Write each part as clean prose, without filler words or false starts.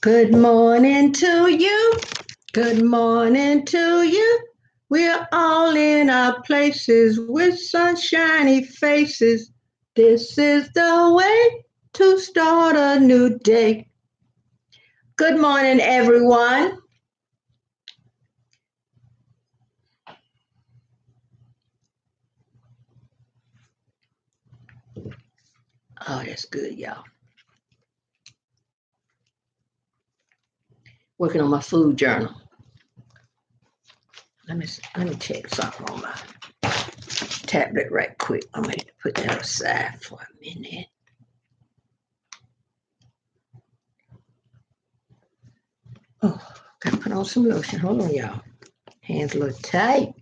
Good morning to you. Good morning to you. We're all in our places with sunshiny faces. This is the way to start a new day. Good morning, everyone. Oh, that's good, y'all. Working on my food journal. Let me check something on my tablet right quick. I'm going to put that aside for a minute. Oh, gotta put on some lotion. Hold on, y'all. Hands a little tight.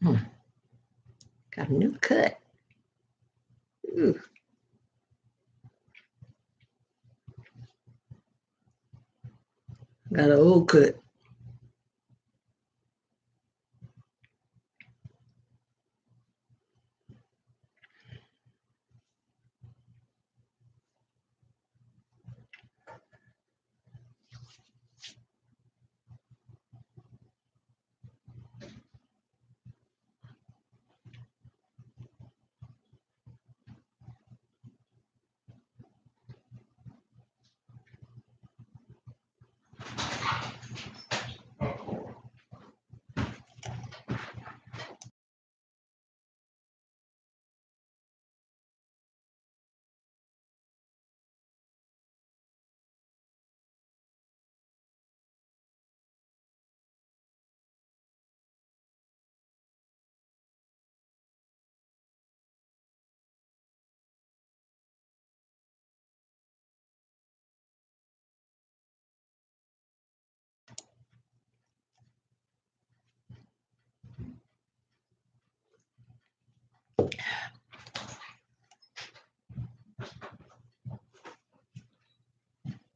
Hmm. Got a new cut. Ooh. Got an old cut.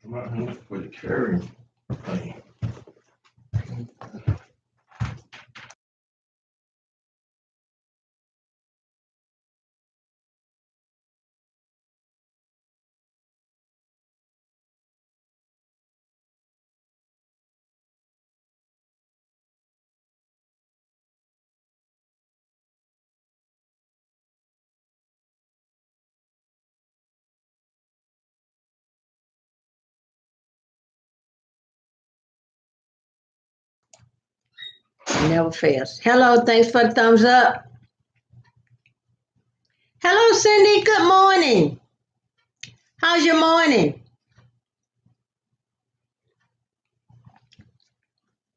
I'm not home for the carrying thing. Never fails. Hello, thanks for the thumbs up. Hello, Cindy. Good morning. How's your morning?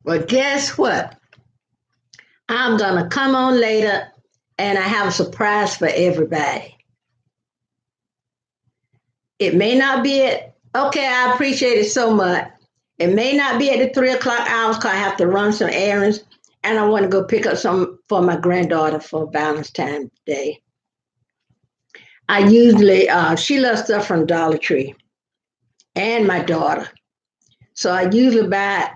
Well, guess what? I'm gonna come on later and I have a surprise for everybody. It may not be at okay, I appreciate it so much. It may not be at the 3 o'clock hours because I have to run some errands and I want to go pick up some for my granddaughter for Valentine's Day. I usually she loves stuff from Dollar Tree and my daughter. So I usually buy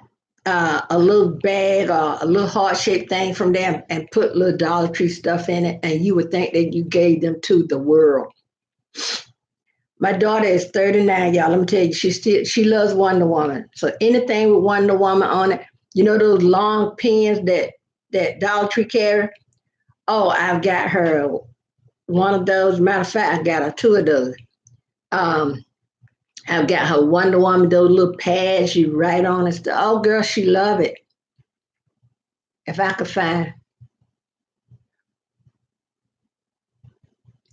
a little bag or a little heart shaped thing from them and put little Dollar Tree stuff in it, and you would think that you gave them to the world. My daughter is 39, y'all. Let me tell you, she loves Wonder Woman. So anything with Wonder Woman on it, you know those long pins that Dollar Tree carry. Oh, I've got her one of those. Matter of fact, I got her two of those. Um, I've got her Wonder Woman, those little pads you write on and stuff. Oh, girl, she love it. If I could find.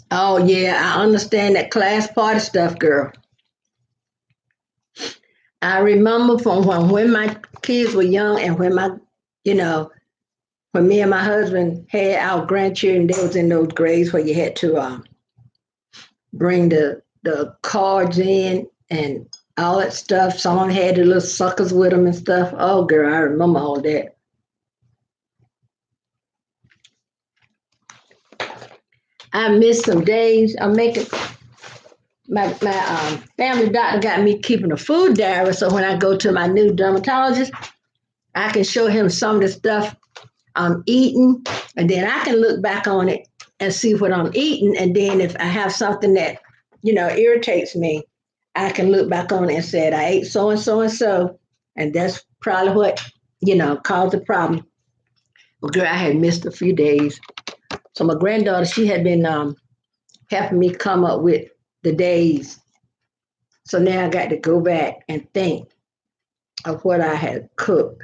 Oh, yeah, I understand that class party stuff, girl. I remember from when my kids were young and when you know, when me and my husband had our grandchildren, they was in those grades where you had to bring the cards in and all that stuff. Someone had the little suckers with them and stuff. Oh, girl, I remember all that. I missed some days. I'm making my family doctor got me keeping a food diary, so when I go to my new dermatologist, I can show him some of the stuff I'm eating, and then I can look back on it and see what I'm eating, and then if I have something that irritates me, I can look back on it and say I ate so and so and so, and that's probably what caused the problem. Well, girl, I had missed a few days, so my granddaughter she had been helping me come up with the days. So now I got to go back and think of what I had cooked.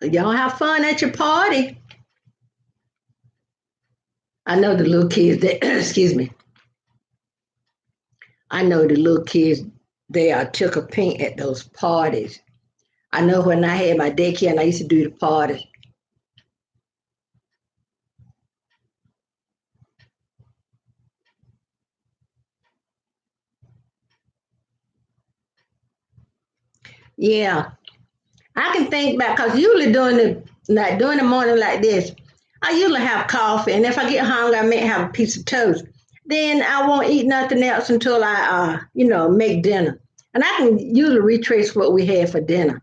Y'all have fun at your party. I know the little kids, they, excuse me, I know the little kids, they are took a pink at those parties. I know when I had my daycare and I used to do the parties. Yeah, I can think back because usually during the morning like this, I usually have coffee, and if I get hungry, I may have a piece of toast. Then I won't eat nothing else until I, make dinner, and I can usually retrace what we had for dinner.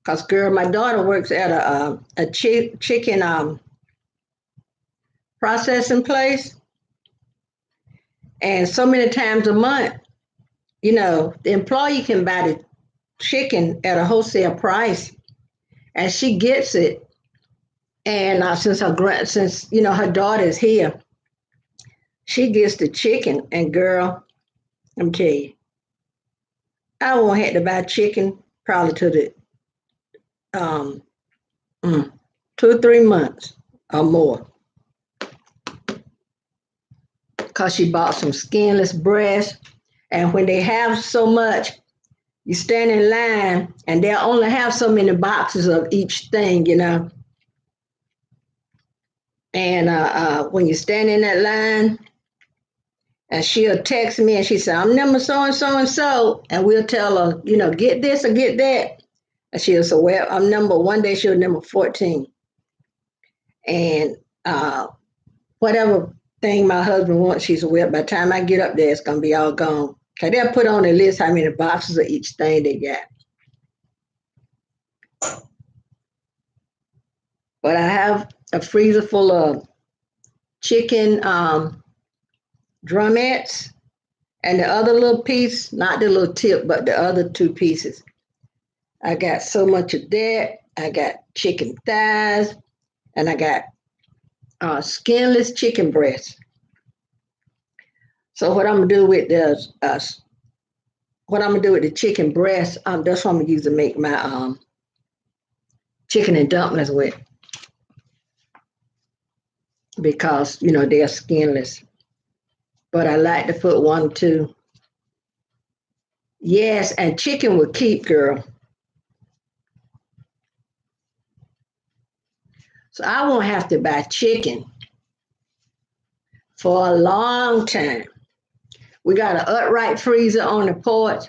Cause girl, my daughter works at a chicken processing place, and so many times a month, the employee can buy the chicken at a wholesale price, and she gets it. And since her daughter is here, she gets the chicken. And girl, let me tell you, I won't have to buy chicken probably to the um mm, 2 or 3 months or more, cause she bought some skinless breast. And when they have so much, you stand in line, and they'll only have so many boxes of each thing. And when you stand in that line, and she'll text me and she said, I'm number so and so and so. And we'll tell her, get this or get that. And she'll say, well, I'm number one day, she'll number 14. And whatever thing my husband wants, she said, well, by the time I get up there, it's going to be all gone. Okay, they'll put on the list how many boxes of each thing they got. But I have a freezer full of chicken drumettes, and the other little piece, not the little tip, but the other two pieces. I got so much of that. I got chicken thighs, and I got skinless chicken breasts. So what I'm gonna do with the chicken breast, that's what I'm gonna use to make my chicken and dumplings with, because they're skinless. But I like to put one, two. Yes, and chicken will keep, girl. So I won't have to buy chicken for a long time. We got an upright freezer on the porch,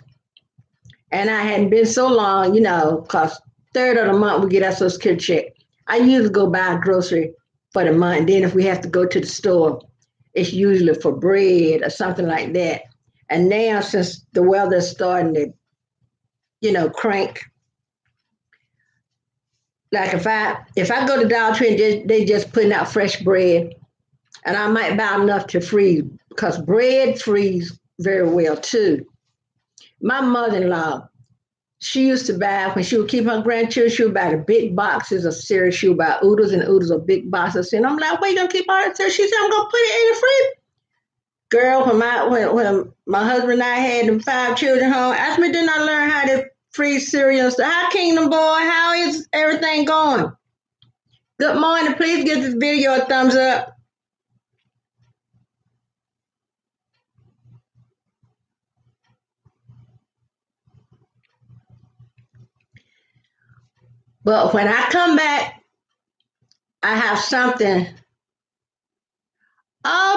and I hadn't been so long, because third of the month we get our social security check. I usually go buy grocery for the month. And then if we have to go to the store, it's usually for bread or something like that. And now since the weather's starting to, crank, like if I go to Dollar Tree and they just putting out fresh bread, and I might buy enough to freeze, because bread freeze very well too. My mother-in-law, she used to buy, when she would keep her grandchildren, she would buy the big boxes of cereal. She would buy oodles and oodles of big boxes. And I'm like, where you gonna keep all that cereal? She said, I'm gonna put it in the freezer. Girl, when my husband and I had them 5 children home, asked me, didn't I learn how to freeze cereal? So, hi, Kingdom Boy, how is everything going? Good morning. Please give this video a thumbs up. But when I come back, I have something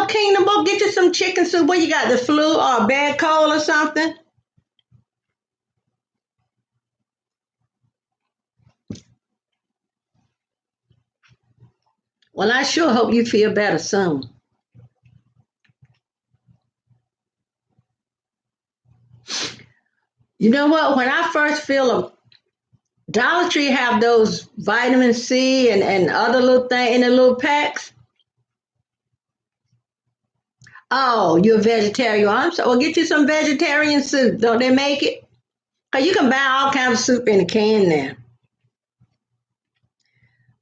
Kingdom, go get you some chicken soup. What you got, the flu or a bad cold or something? Well, I sure hope you feel better soon. You know what? When I first feel a Dollar Tree have those vitamin C and other little thing in the little packs. Oh, you're a vegetarian. I'm so well get you some vegetarian soup. Don't they make it? Cause you can buy all kinds of soup in a can now.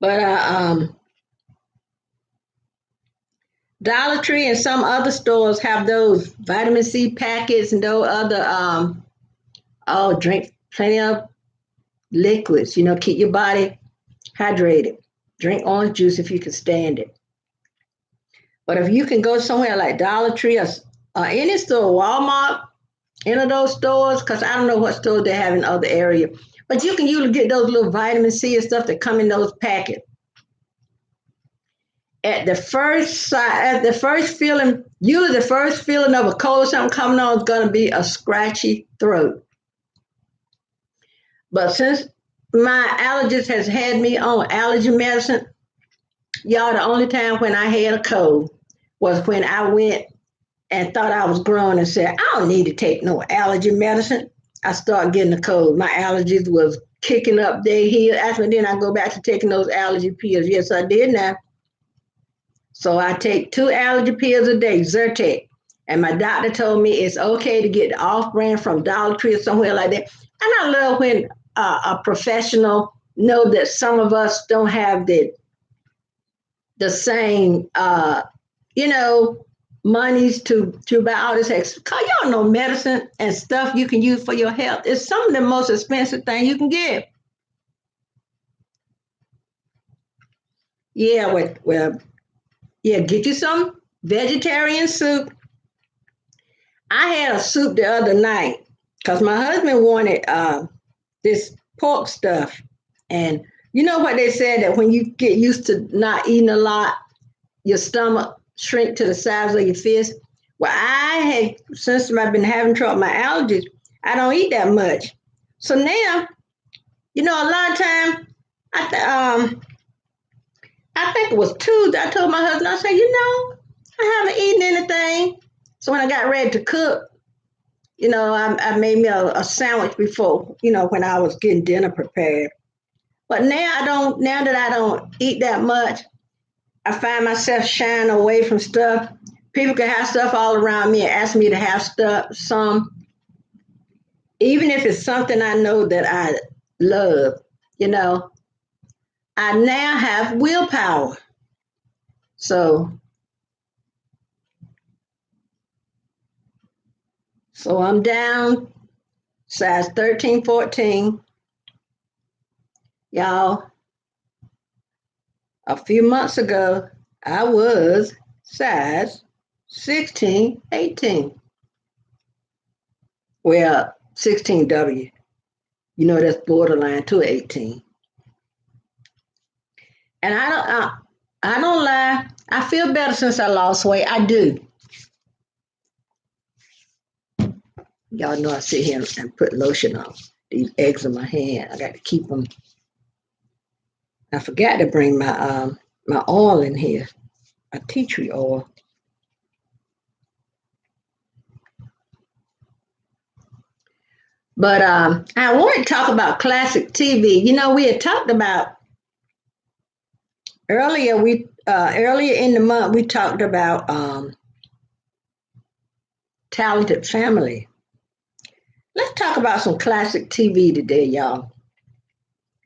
But Dollar Tree and some other stores have those vitamin C packets and those other drink plenty of liquids. Keep your body hydrated. Drink orange juice if you can stand it. But if you can go somewhere like Dollar Tree or any store, Walmart, any of those stores, because I don't know what stores they have in other areas, but you can usually get those little vitamin C and stuff that come in those packets. At the first feeling, usually the first feeling of a cold or something coming on is going to be a scratchy throat. But since my allergist has had me on allergy medicine, y'all, the only time when I had a cold was when I went and thought I was growing and said, I don't need to take no allergy medicine. I started getting a cold. My allergies was kicking up their heel. After then I go back to taking those allergy pills. Yes, I did now. So I take 2 allergy pills a day, Zyrtec. And my doctor told me it's okay to get off brand from Dollar Tree or somewhere like that. And I love when a professional know that some of us don't have the same you know monies to buy all this cause y'all know medicine and stuff you can use for your health is some of the most expensive thing you can get. Yeah, well, yeah, get you some vegetarian soup. I had a soup the other night because my husband wanted this pork stuff. And you know what they said that when you get used to not eating a lot, your stomach shrink to the size of your fist. Well, I had since I've been having trouble with my allergies, I don't eat that much. So now, a lot of time, I th- um, I think it was Tuesday. I told my husband, I said, I haven't eaten anything. So when I got ready to cook, I made me a sandwich before, when I was getting dinner prepared. But now I don't. Now that I don't eat that much, I find myself shying away from stuff. People can have stuff all around me and ask me to have stuff, even if it's something I know that I love, you know, I now have willpower. So, so I'm down size 13, 14. Y'all, a few months ago, I was size 16, 18. Well, 16W. That's borderline to 18. And I don't lie. I feel better since I lost weight. I do. Y'all know I sit here and put lotion on these eggs in my hand. I got to keep them. I forgot to bring my oil in here, my tea tree oil. But I want to talk about classic TV. We had talked about earlier. We earlier in the month we talked about Talented Family. Let's talk about some classic TV today, y'all.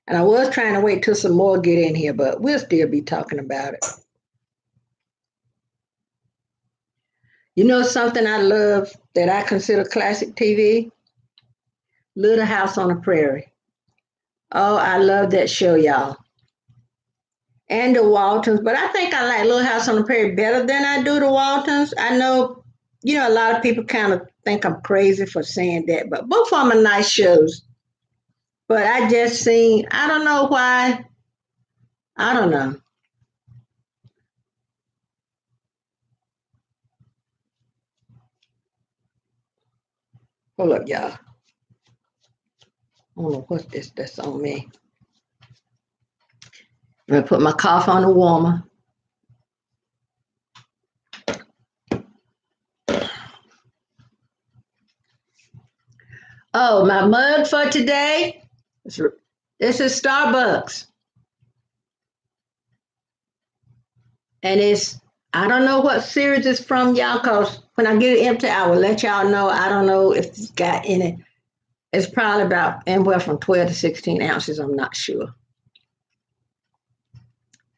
And I was trying to wait till some more get in here, but we'll still be talking about it. Something I love that I consider classic TV? Little House on the Prairie. Oh, I love that show, y'all. And the Waltons, but I think I like Little House on the Prairie better than I do the Waltons. I know, a lot of people kind of think I'm crazy for saying that, but both of them are nice shows. But I don't know why, I don't know. Hold up, y'all. I don't know what's this that's on me. I'm gonna put my coffee on the warmer. Oh, my mug for today. This is Starbucks. And I don't know what series it's from, y'all, because when I get it empty, I will let y'all know. I don't know if it's got any. It's probably about anywhere from 12 to 16 ounces. I'm not sure.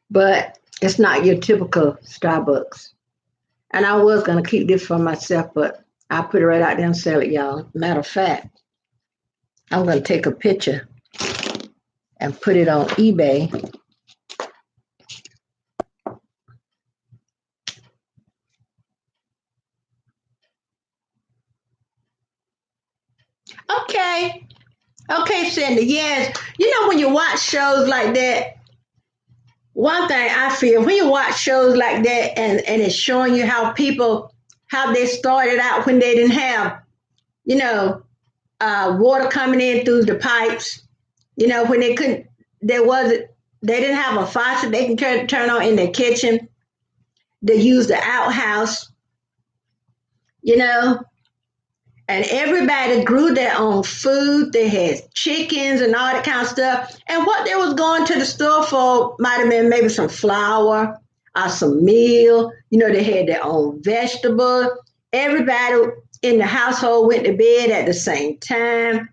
But it's not your typical Starbucks. And I was going to keep this for myself, but I'll put it right out there and sell it, y'all. Matter of fact, I'm going to take a picture and put it on eBay. Okay. Okay, Cindy. Yes. You know, when you watch shows like that, one thing I feel when you watch shows like that and it's showing you how people, how they started out when they didn't have, you know, water coming in through the pipes, when they couldn't, there wasn't, they didn't have a faucet they can turn on in their kitchen. They used the outhouse, you know, and everybody grew their own food. They had chickens and all that kind of stuff. And what they was going to the store for might have been maybe some flour or some meal. They had their own vegetables. Everybody in the household went to bed at the same time.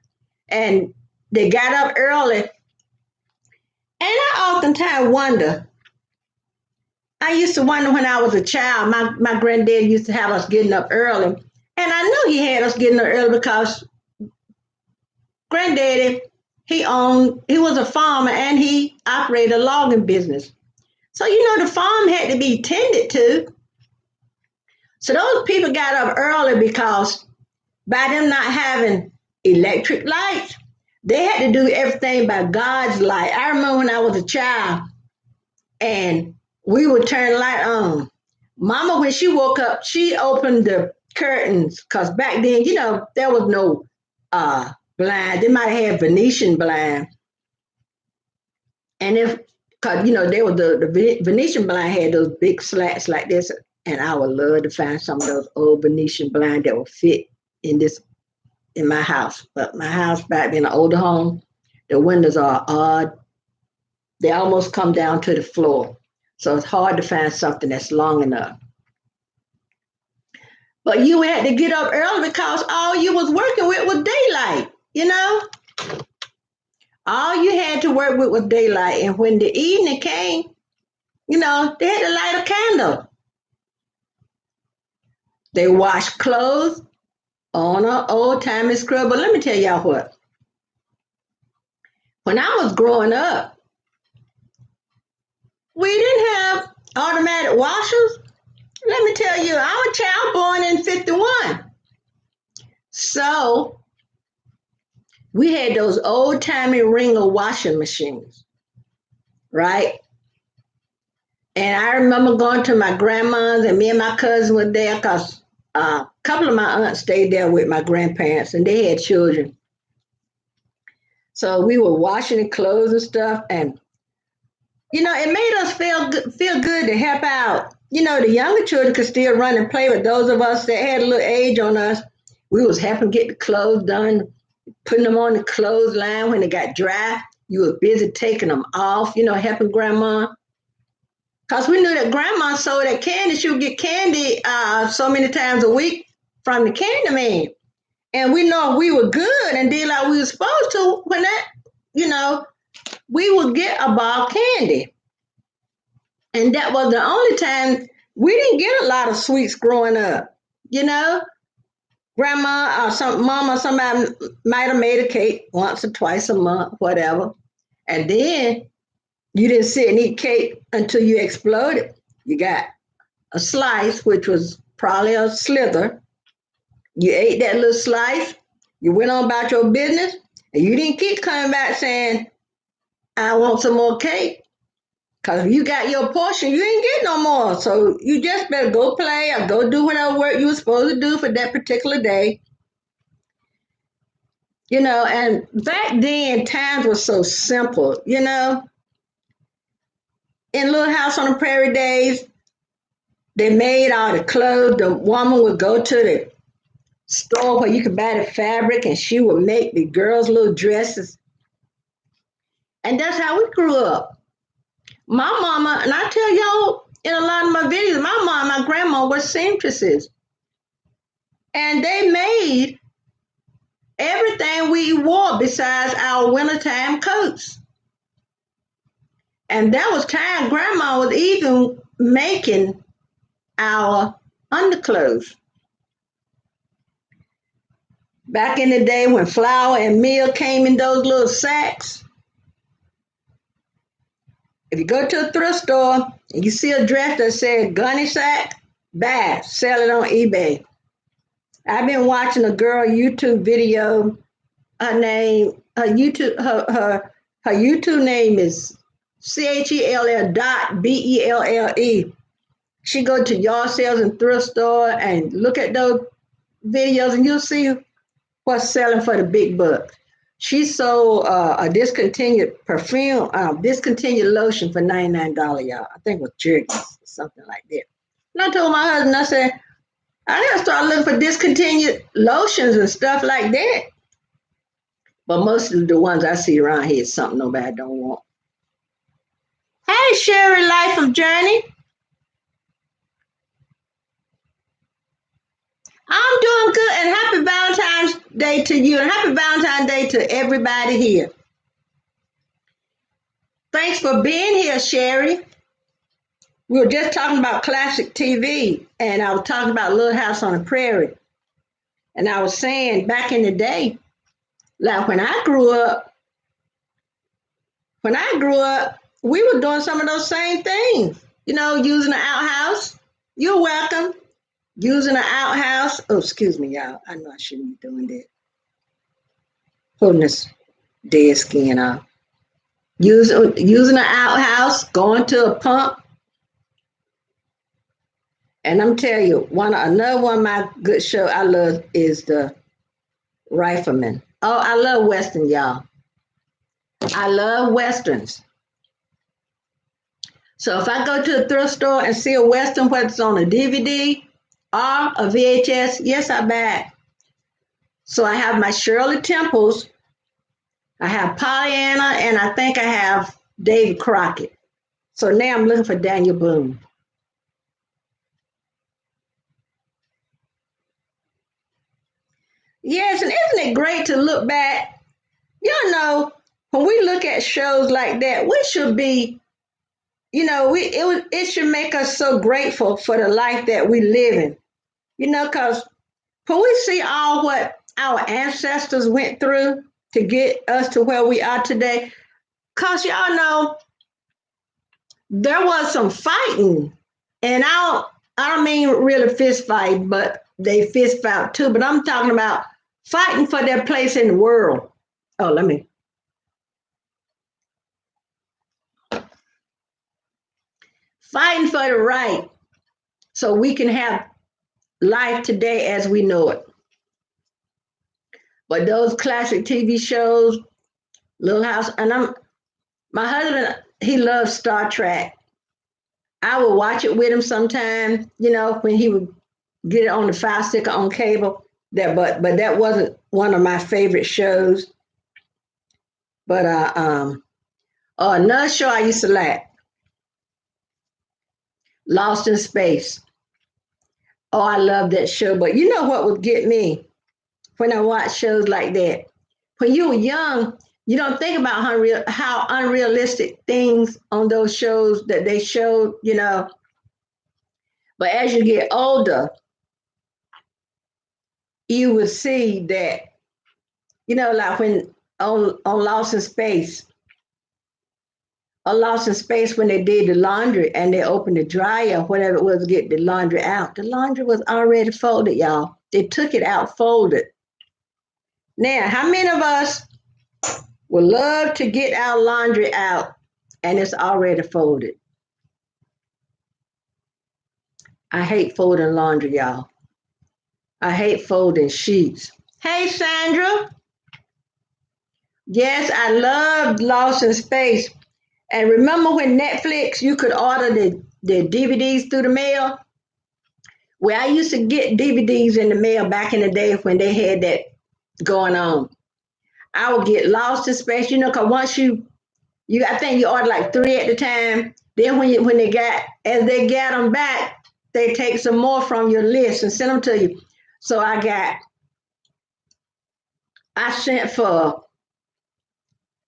And they got up early. And I oftentimes wonder, I used to wonder when I was a child, my granddad used to have us getting up early. And I knew he had us getting up early because granddaddy, he was a farmer and he operated a logging business. So, the farm had to be tended to. So those people got up early because by them not having electric lights, they had to do everything by God's light. I remember when I was a child and we would turn the light on. Mama, when she woke up, she opened the curtains because back then, there was no blind. They might have Venetian blind. And because, they were the Venetian blind had those big slats like this. And I would love to find some of those old Venetian blind that would fit in my house. But my house back in an older home, the windows are odd. They almost come down to the floor. So it's hard to find something that's long enough. But you had to get up early because all you was working with was daylight, All you had to work with was daylight. And when the evening came, they had to light a candle. They washed clothes on an old-timey scrub. But let me tell y'all what. When I was growing up, we didn't have automatic washers. Let me tell you, I'm a child born in 51. So we had those old-timey Ringer washing machines, right? And I remember going to my grandma's and me and my cousin were there because a couple of my aunts stayed there with my grandparents and they had children. So we were washing the clothes and stuff. And, it made us feel good to help out. The younger children could still run and play with those of us that had a little age on us. We was helping get the clothes done, putting them on the clothesline when they got dry. You were busy taking them off, helping grandma. Because we knew that grandma sold that candy. She would get candy so many times a week from the candy man. And we know if we were good and did like we were supposed to, when that, we would get a bar of candy. And that was the only time we didn't get a lot of sweets growing up. Grandma or mom or somebody might have made a cake once or twice a month, whatever. And then you didn't sit and eat cake until you exploded. You got a slice, which was probably a slither. You ate that little slice. You went on about your business. And you didn't keep coming back saying, I want some more cake. Because if you got your portion, you ain't get no more. So you just better go play or go do whatever work you were supposed to do for that particular day. And back then times were so simple. In Little House on the Prairie days, they made all the clothes. The woman would go to the store where you could buy the fabric, and she would make the girls' little dresses. And that's how we grew up. My mama, and I tell y'all in a lot of my videos, my mom, my grandma were seamstresses, and they made everything we wore besides our wintertime coats. And that was time grandma was even making our underclothes. Back in the day when flour and meal came in those little sacks, if you go to a thrift store and you see a dress that said gunny sack, buy, sell it on eBay. I've been watching a girl YouTube video. Her YouTube name is CHELL.BELLE. She go to yard sales and thrift store and look at those videos, and you'll see what's selling for the big bucks. She sold a discontinued perfume, discontinued lotion for $99, y'all. I think it was Jergens or something like that. And I told my husband, I said, I gotta start looking for discontinued lotions and stuff like that. But most of the ones I see around here is something nobody don't want. Hey, Sherry, Life of Journey. I'm doing good, and happy Valentine's Day to you, and happy Valentine's Day to everybody here. Thanks for being here, Sherry. We were just talking about classic TV, and I was talking about Little House on the Prairie. And I was saying back in the day, like when I grew up, we were doing some of those same things. Using an outhouse. You're welcome. Using an outhouse. Oh, excuse me, y'all. I know I shouldn't be doing that. Putting this dead skin off. Using an outhouse, going to a pump. And I'm telling you, another one of my good show I love is the Rifleman. Oh, I love Western, y'all. I love Westerns. So if I go to a thrift store and see a Western, whether it's on a DVD or a VHS, yes, I buy it. So I have my Shirley Temples, I have Pollyanna, and I think I have David Crockett. So now I'm looking for Daniel Boone. Yes, and isn't it great to look back? When we look at shows like that, we should be, it should make us so grateful for the life that we live in. Because when we see all what our ancestors went through to get us to where we are today, because y'all know there was some fighting, and I don't mean really fist fight, but they fist fight too. But I'm talking about fighting for their place in the world. Oh, fighting for the right so we can have life today as we know it. But those classic TV shows, Little House, and my husband, he loves Star Trek. I would watch it with him sometime, when he would get it on the fire sticker on cable. But that wasn't one of my favorite shows. But another show I used to like, Lost in Space. Oh, I love that show. But you know what would get me when I watch shows like that? When you were young, you don't think about how unrealistic things on those shows that they showed, But as you get older, you will see that, like when on Lost in Space, or Lost in Space when they did the laundry and they opened the dryer, whatever it was, to get the laundry out. The laundry was already folded, y'all. They took it out folded. Now, how many of us would love to get our laundry out and it's already folded? I hate folding laundry, y'all. I hate folding sheets. Hey, Sandra. Yes, I loved Lost in Space. And remember when Netflix, you could order the DVDs through the mail? Well, I used to get DVDs in the mail back in the day when they had that going on. I would get Lost in Space, because once I think you order like three at the time. Then when as they get them back, they take some more from your list and send them to you. So I sent for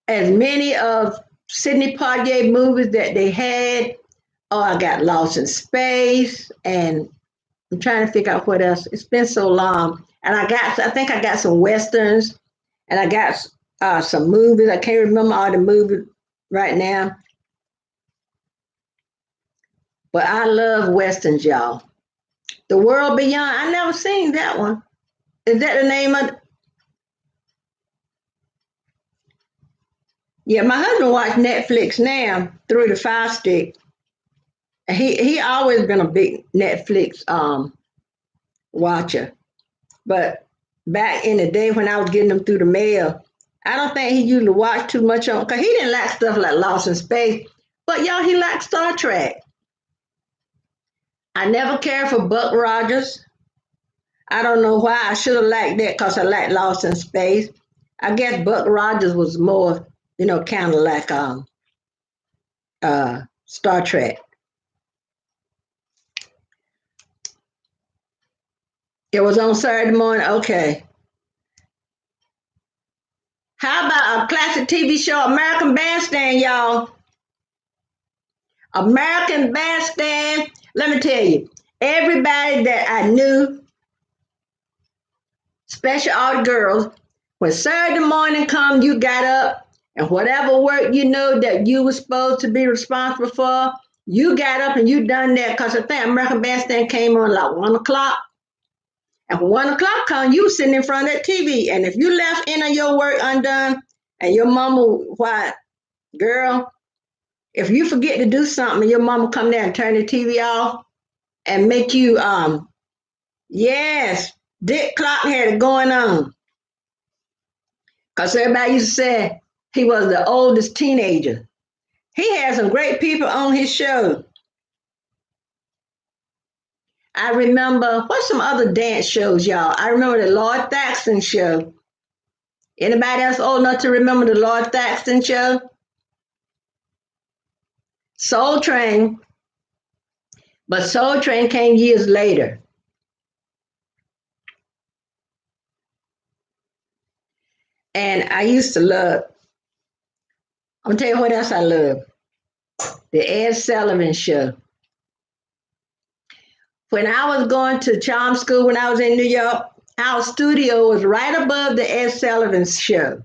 as many of Sidney Poitier movies that they had. Oh, I got Lost in Space, and I'm trying to figure out what else. It's been so long, and I think I got some westerns, and I got some movies. I can't remember all the movies right now, but I love westerns, y'all. The World Beyond. I never seen that one. Is that the name of? Yeah, my husband watch Netflix now through the Fire Stick. He always been a big Netflix watcher, but back in the day when I was getting them through the mail, I don't think he usually watched too much on because he didn't like stuff like Lost in Space. But y'all, he liked Star Trek. I never cared for Buck Rogers. I don't know why I should have liked that because I liked Lost in Space. I guess Buck Rogers was more, kind of like Star Trek. It was on Saturday morning. Okay. How about a classic TV show, American Bandstand, y'all? American Bandstand. Let me tell you, everybody that I knew, especially all the girls, when Saturday morning come, you got up and whatever work you know that you were supposed to be responsible for, you got up and you done that because I think American Bandstand came on like 1 o'clock. And when 1 o'clock come, you sitting in front of that TV. And if you left any of your work undone and your mama, why, girl, if you forget to do something, your mama come there and turn the TV off and make you, yes, Dick Clark had it going on. Because everybody used to say he was the oldest teenager. He had some great people on his show. I remember, what's some other dance shows, y'all? I remember the Lord Thaxton show. Anybody else old enough to remember the Lord Thaxton show? Soul Train, but Soul Train came years later. And I used to love, I'm gonna tell you what else I love. The Ed Sullivan show. When I was going to charm school when I was in New York, our studio was right above the Ed Sullivan show.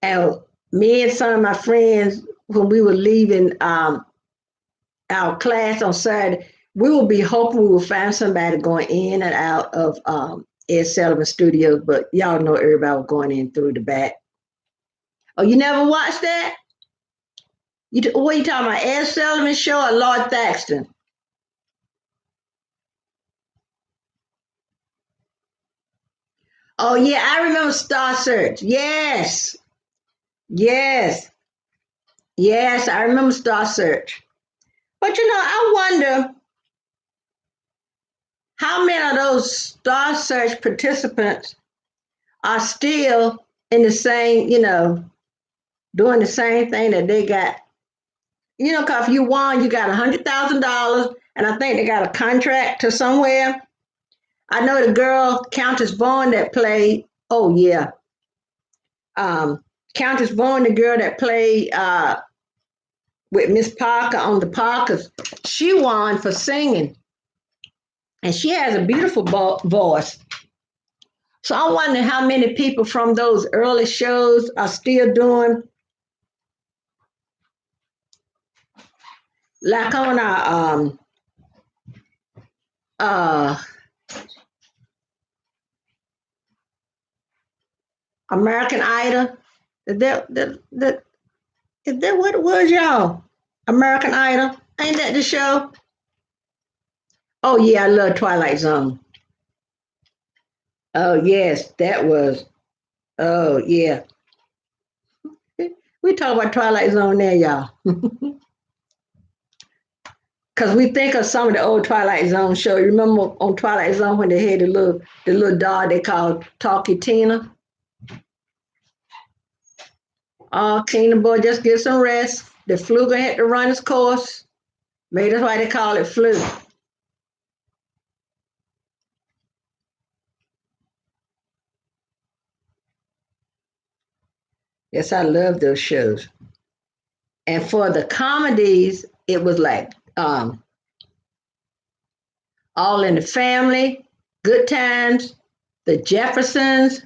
And me and some of my friends, when we were leaving our class on Saturday, we would be hoping we would find somebody going in and out of Ed Sullivan Studios, but y'all know everybody was going in through the back. Oh, you never watched that? What are you talking about? Ed Sullivan show or Lord Thaxton? Oh yeah, I remember Star Search. Yes, yes, yes. I remember Star Search. But I wonder how many of those Star Search participants are still in the same, doing the same thing that they got. Because if you won, you got $100,000, and I think they got a contract to somewhere. I know the girl Countess Vaughn that played. Oh yeah, Countess Vaughn, the girl that played with Miss Parker on the Parkers, she won for singing, and she has a beautiful voice. So I wonder how many people from those early shows are still doing, like on our uh, American Idol. Is that what it was, y'all? American Idol. Ain't that the show? Oh yeah, I love Twilight Zone. Oh yes, that was. Oh, yeah. We talk about Twilight Zone there, y'all. Because we think of some of the old Twilight Zone shows. You remember on Twilight Zone when they had the little dog they called Talkie Tina? Oh, Tina boy, just get some rest. The flu gonna have to run its course. Maybe that's why they call it flu. Yes, I love those shows. And for the comedies, it was like All in the Family, Good Times, The Jeffersons.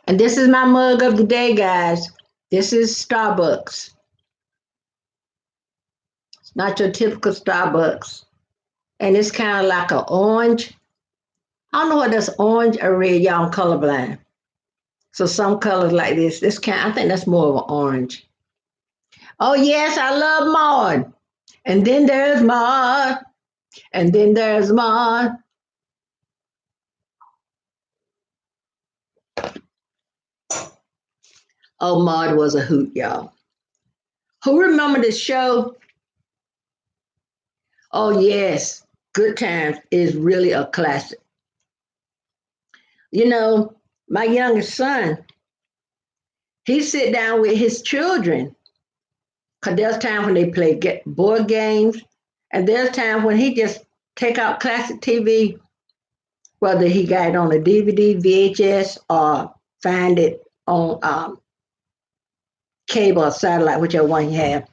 And this is my mug of the day, guys. This is Starbucks. It's not your typical Starbucks. And it's kind of like an orange. I don't know what that's orange or red. Y'all I'm colorblind. So some colors like this kind, I think that's more of an orange. Oh yes, I love Maud. And then there's Maud. And then there's Maud. Oh, Maud was a hoot, y'all. Who remember the show? Oh yes, Good Times is really a classic. You know, my youngest son, he sit down with his children because there's times when they play get board games, and there's times when he just take out classic TV, whether he got it on a DVD, VHS, or find it on cable or satellite, whichever one he have.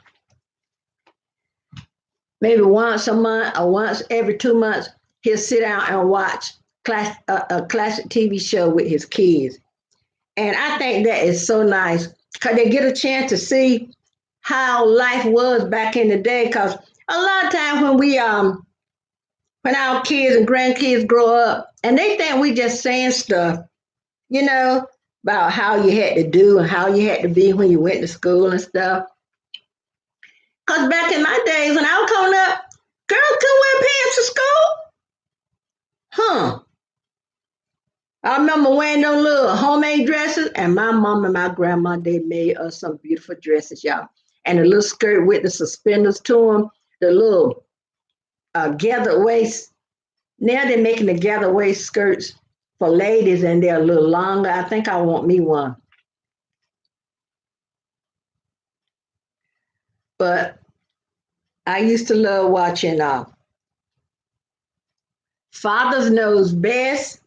Maybe once a month or once every 2 months, he'll sit down and watch a classic TV show with his kids. And I think that is so nice because they get a chance to see how life was back in the day. Because a lot of times when our kids and grandkids grow up and they think we just saying stuff, you know, about how you had to do and how you had to be when you went to school and stuff. Because back in my days when I was coming up, girls couldn't wear pants to school. Huh. I remember wearing those little homemade dresses, and my mom and my grandma, they made us some beautiful dresses, y'all. And the little skirt with the suspenders to them, the little gathered waist. Now they're making the gathered waist skirts for ladies, and they're a little longer. I think I want me one. But I used to love watching Fathers Knows Best,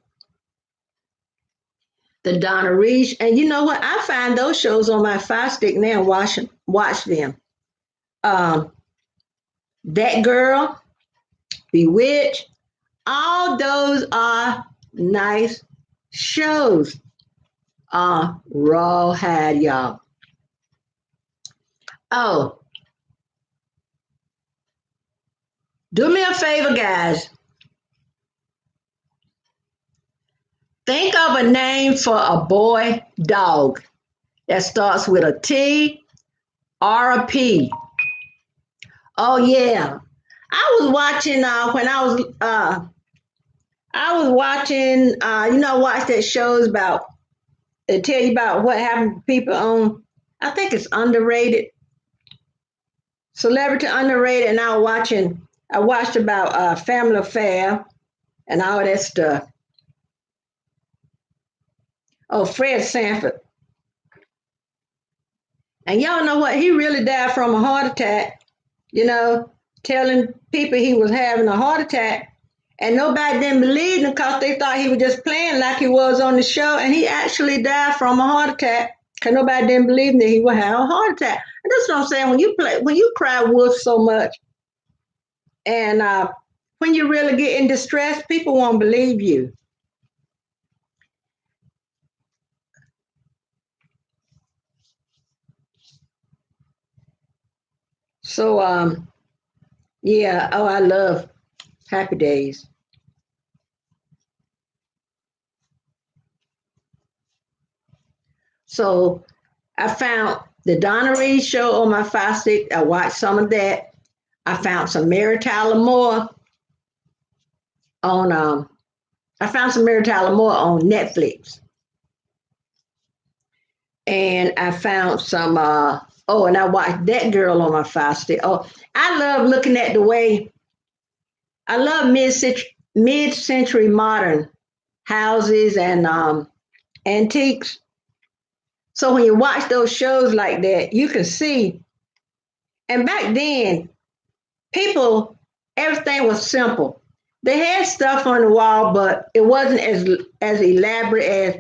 the Donna Reed, and you know what? I find those shows on my Fire Stick now and watch them. Um, that Girl, Bewitched, all those are nice shows. Raw had y'all. Oh, do me a favor, guys. Think of a name for a boy dog that starts with a T or a P. Oh yeah, I was watching when I was watching watch that shows about they tell you about what happened to people on I think it's underrated celebrity underrated, and I watched about family affair and all that stuff. Oh, Fred Sanford, and y'all know what? He really died from a heart attack. You know, telling people he was having a heart attack, and nobody didn't believe him because they thought he was just playing like he was on the show, and he actually died from a heart attack because nobody didn't believe him that he would have a heart attack. And that's what I'm saying. When you cry wolf so much, and when you really get in distress, people won't believe you. So Yeah. Oh, I love Happy Days. So I found the Donna Reed show on my Fire Stick. I watched some of that. I found some Mary Tyler Moore on I found some Mary Tyler Moore on Netflix. And I found some oh, and I watched That Girl on my Fire Stick. Oh, I love looking at the way I love mid-century modern houses and antiques. So when you watch those shows like that, you can see. And back then, people, everything was simple. They had stuff on the wall, but it wasn't as elaborate as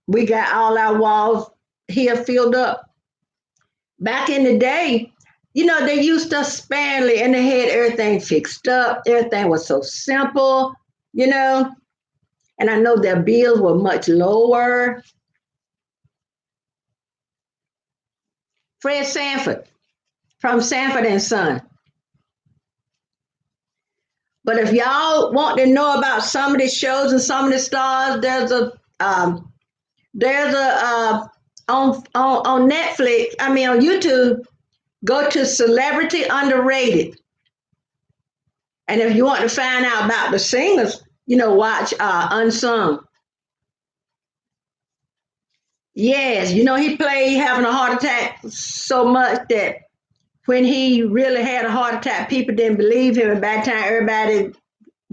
we got all our walls here filled up. Back in the day, they used us sparingly and they had everything fixed up. Everything was so simple, you know. And I know their bills were much lower. Fred Sanford from Sanford and Son. But if y'all want to know about some of the shows and some of the stars, there's a on Netflix. I mean on YouTube. Go to Celebrity Underrated, and if you want to find out about the singers, watch Unsung. Yes, he played having a heart attack so much that when he really had a heart attack, people didn't believe him. And by the time everybody,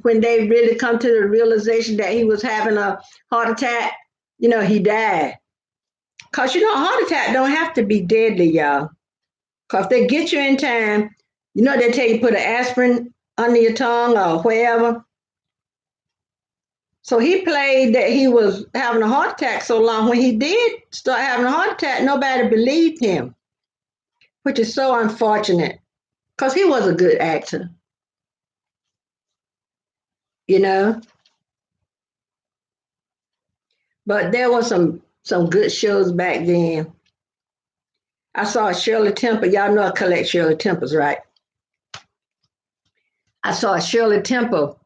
when they really come to the realization that he was having a heart attack, he died. Cause a heart attack don't have to be deadly, y'all. Cause if they get you in time, they tell you put an aspirin under your tongue or wherever. So he played that he was having a heart attack so long. When he did start having a heart attack, nobody believed him, which is so unfortunate. Cause he was a good actor, you know. But there was some good shows back then. I saw Shirley Temple. Y'all know I collect Shirley Temples, right? I saw Shirley Temple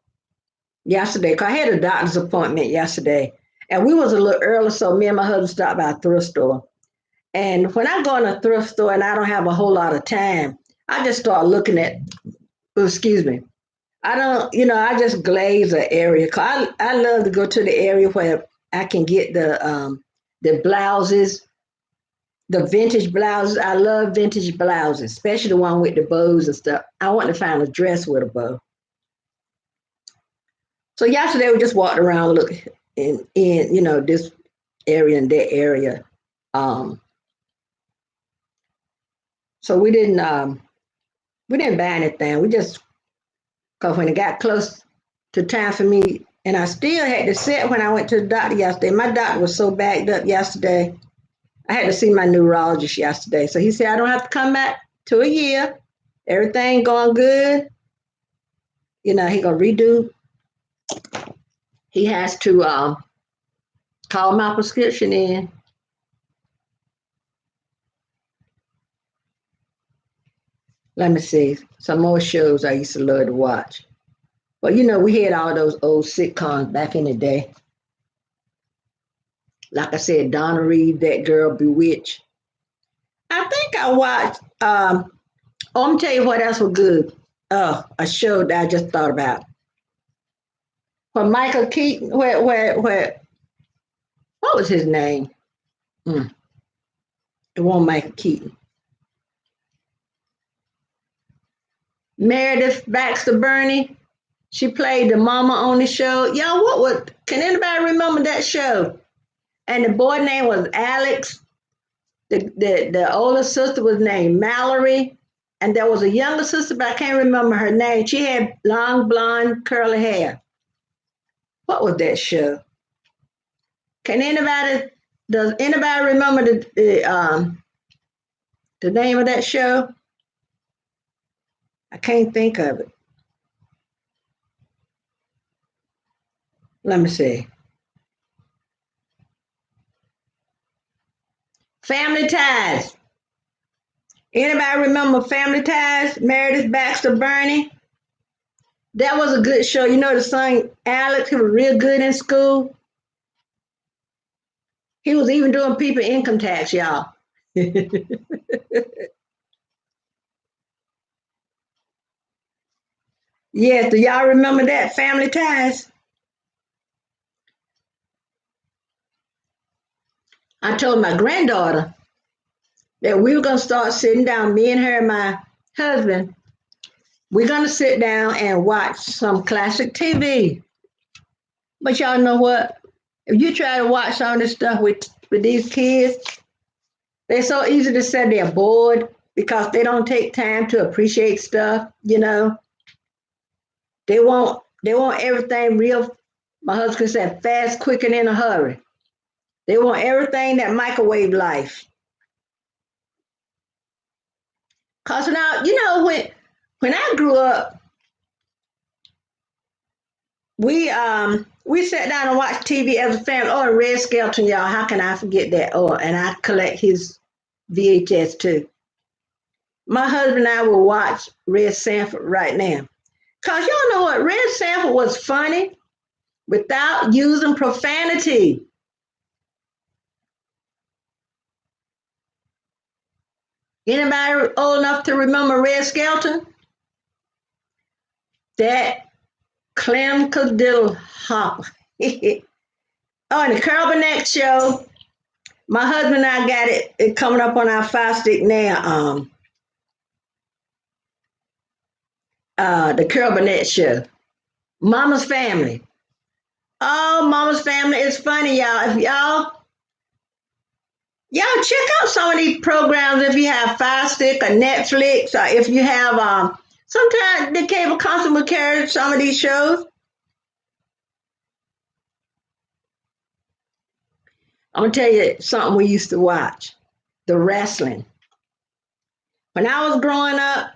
yesterday. 'Cause I had a doctor's appointment yesterday, and we was a little early, so me and my husband stopped by a thrift store. And when I go in a thrift store and I don't have a whole lot of time, I just start looking at. Oh, excuse me. I don't, I just glaze the area. 'Cause I love to go to the area where I can get the blouses, the vintage blouses. I love vintage blouses, especially the one with the bows and stuff. I want to find a dress with a bow. So yesterday we just walked around looking in this area and that area. Um, so we didn't buy anything. We just because when it got close to time for me, and I still had to sit when I went to the doctor yesterday. My doctor was so backed up yesterday. I had to see my neurologist yesterday. So he said I don't have to come back to a year. Everything going good. He gonna redo. He has to call my prescription in. Let me see some more shows I used to love to watch. Well, we had all those old sitcoms back in the day. Like I said, Donna Reed, That Girl, Bewitched. I think I watched. Oh, I'm gonna tell you what else was good. Oh, a show that I just thought about. Where Michael Keaton, where, what was his name? Mm, it wasn't Michael Keaton. Meredith Baxter Burney. She played the mama on the show. Y'all, can anybody remember that show? And the boy name was Alex. The older sister was named Mallory. And there was a younger sister, but I can't remember her name. She had long blonde curly hair. What was that show? Can anybody does anybody remember the name of that show? I can't think of it. Let me see. Family Ties. Anybody remember Family Ties? Meredith Baxter Burney. That was a good show. You know the son Alex, he was real good in school. He was even doing people income tax, y'all. Yes, do y'all remember that Family Ties? I told my granddaughter that we were gonna start sitting down, me and her and my husband. We're gonna sit down and watch some classic TV. But y'all know what? If you try to watch some of this stuff with these kids, they're so easy to say they're bored because they don't take time to appreciate stuff. They want everything real. My husband said fast, quick, and in a hurry. They want everything that microwave life. Cause now when I grew up, we sat down and watched TV as a family. Oh, and Red Skelton, y'all. How can I forget that? Oh, and I collect his VHS too. My husband and I will watch Red Sanford right now. Cause y'all know what? Red Sanford was funny without using profanity. Anybody old enough to remember Red Skelton? That Clem Cadiddle Hopper. Oh, and the Carol Burnett show. My husband and I got it coming up on our fire stick now. The Carol Burnett show. Mama's Family. Oh, Mama's Family is funny, y'all. If y'all check out some of these programs if you have Fire Stick or Netflix, or if you have sometimes the cable company will carry some of these shows. I'm gonna tell you something we used to watch. The wrestling. When I was growing up,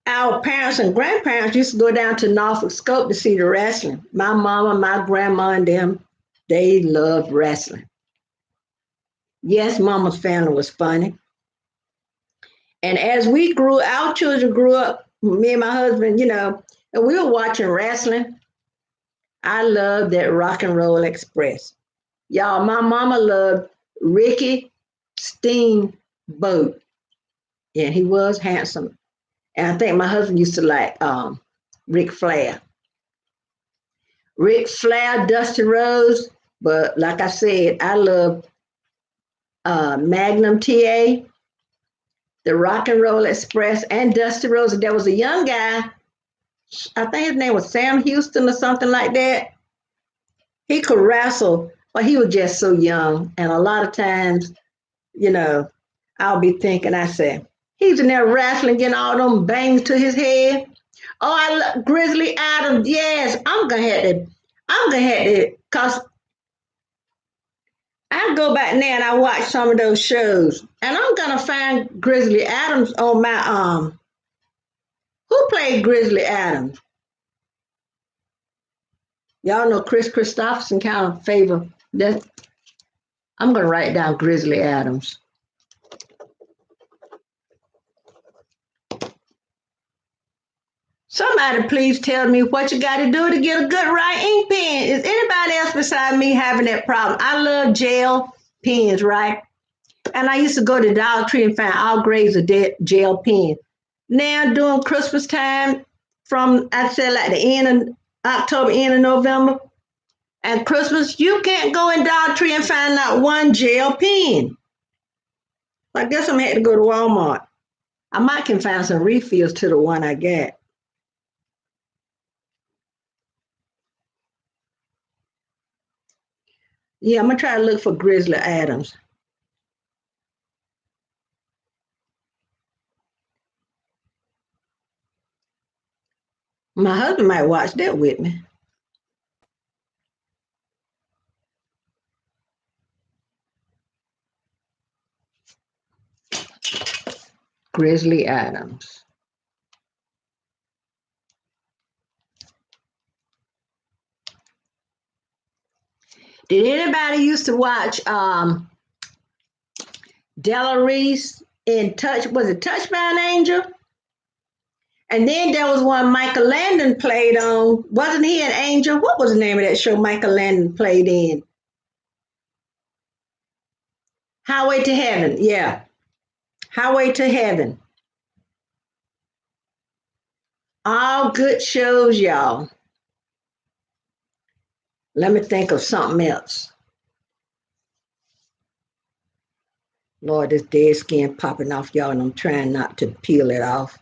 our parents and grandparents used to go down to Norfolk Scope to see the wrestling. My mama, my grandma, and them, they loved wrestling. Yes, Mama's Family was funny. And as we grew, our children grew up, me and my husband, and we were watching wrestling. I loved that Rock and Roll Express. Y'all, my mama loved Ricky Steamboat. And he was handsome. And I think my husband used to like Ric Flair. Ric Flair, Dusty Rose, but like I said, I love Magnum TA, the Rock and Roll Express, and Dusty Rose. There was a young guy, I think his name was Sam Houston or something like that. He could wrestle, but he was just so young. And a lot of times, you know, I'll be thinking, I say, he's in there wrestling, getting all them bangs to his head. Oh, I love Grizzly Adams. Yes, I'm gonna have to, cause I go back now and I watch some of those shows, and I'm gonna find Grizzly Adams on my Who played Grizzly Adams? Y'all know Chris Christopherson kind of favor that. I'm gonna write down Grizzly Adams. Somebody please tell me what you got to do to get a good right ink pen. Is anybody else beside me having that problem? I love gel pens, right? And I used to go to Dollar Tree and find all grades of gel pen. Now during Christmas time, from I said like the end of October, end of November, and Christmas, you can't go in Dollar Tree and find out one gel pen. I guess I'm gonna have to go to Walmart. I might can find some refills to the one I got. Yeah, I'm gonna try to look for Grizzly Adams. My husband might watch that with me. Grizzly Adams. Did anybody used to watch Della Reese in Touch, was it Touched by an Angel? And then there was one Michael Landon played on. Wasn't he an angel? What was the name of that show Michael Landon played in? Highway to Heaven. Yeah. Highway to Heaven. All good shows, y'all. Let me think of something else. Lord, this dead skin popping off, y'all, and I'm trying not to peel it off.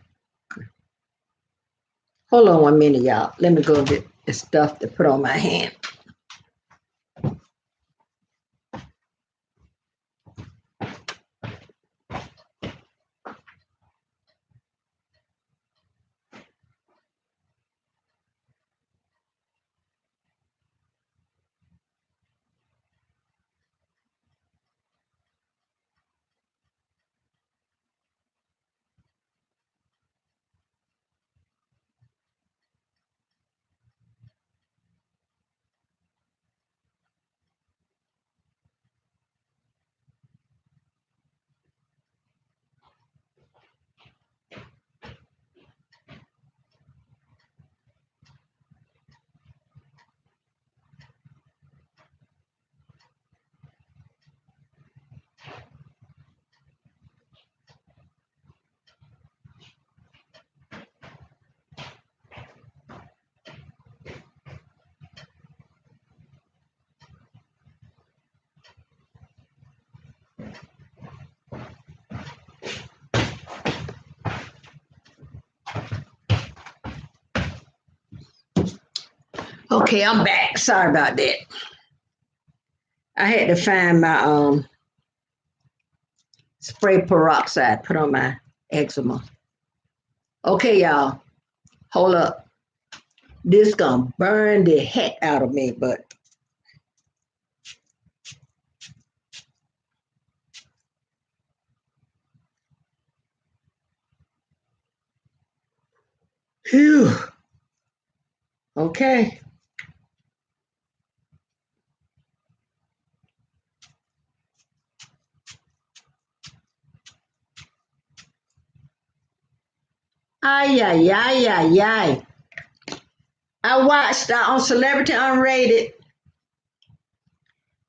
Hold on 1 minute, y'all. Let me go get the stuff to put on my hand. Okay, I'm back. Sorry about that. I had to find my spray peroxide, put on my eczema. Okay, y'all. Hold up. This gonna burn the heck out of me, but phew. Okay. Ay, ay, ay, ay, ay. I watched on Celebrity Unrated.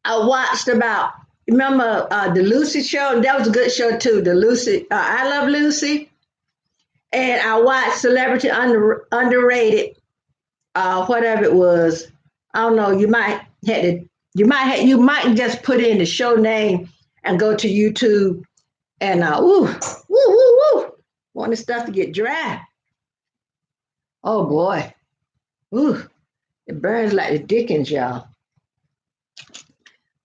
I watched about, remember the Lucy show? That was a good show too. The Lucy, I Love Lucy. And I watched Underrated, whatever it was. I don't know. You might just put in the show name and go to YouTube and woo. Want the stuff to get dry. Oh boy. Ooh, it burns like the Dickens, y'all.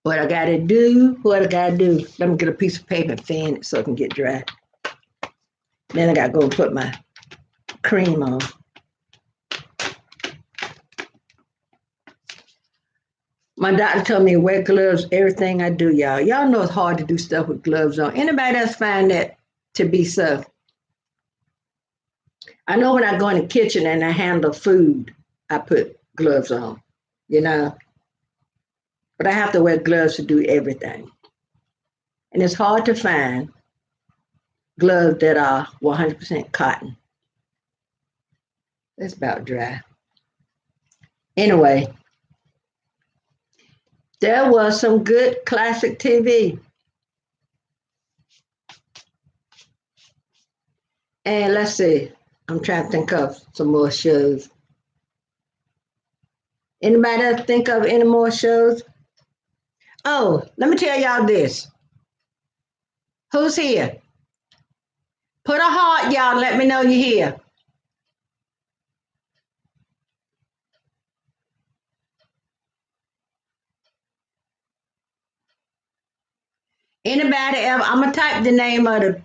What I gotta do, let me get a piece of paper and fan it so it can get dry. Then I gotta go and put my cream on. My doctor told me to wear gloves everything I do, y'all. Y'all know it's hard to do stuff with gloves on. Anybody else find that to be so? I know when I go in the kitchen and I handle food, I put gloves on, you know. But I have to wear gloves to do everything. And it's hard to find gloves that are 100% cotton. It's about dry. Anyway, there was some good classic TV. And let's see, I'm trying to think of some more shows. Anybody else think of any more shows? Oh, let me tell y'all this. Who's here? Put a heart, y'all. Let me know you're here. Anybody ever? I'm gonna type the name of the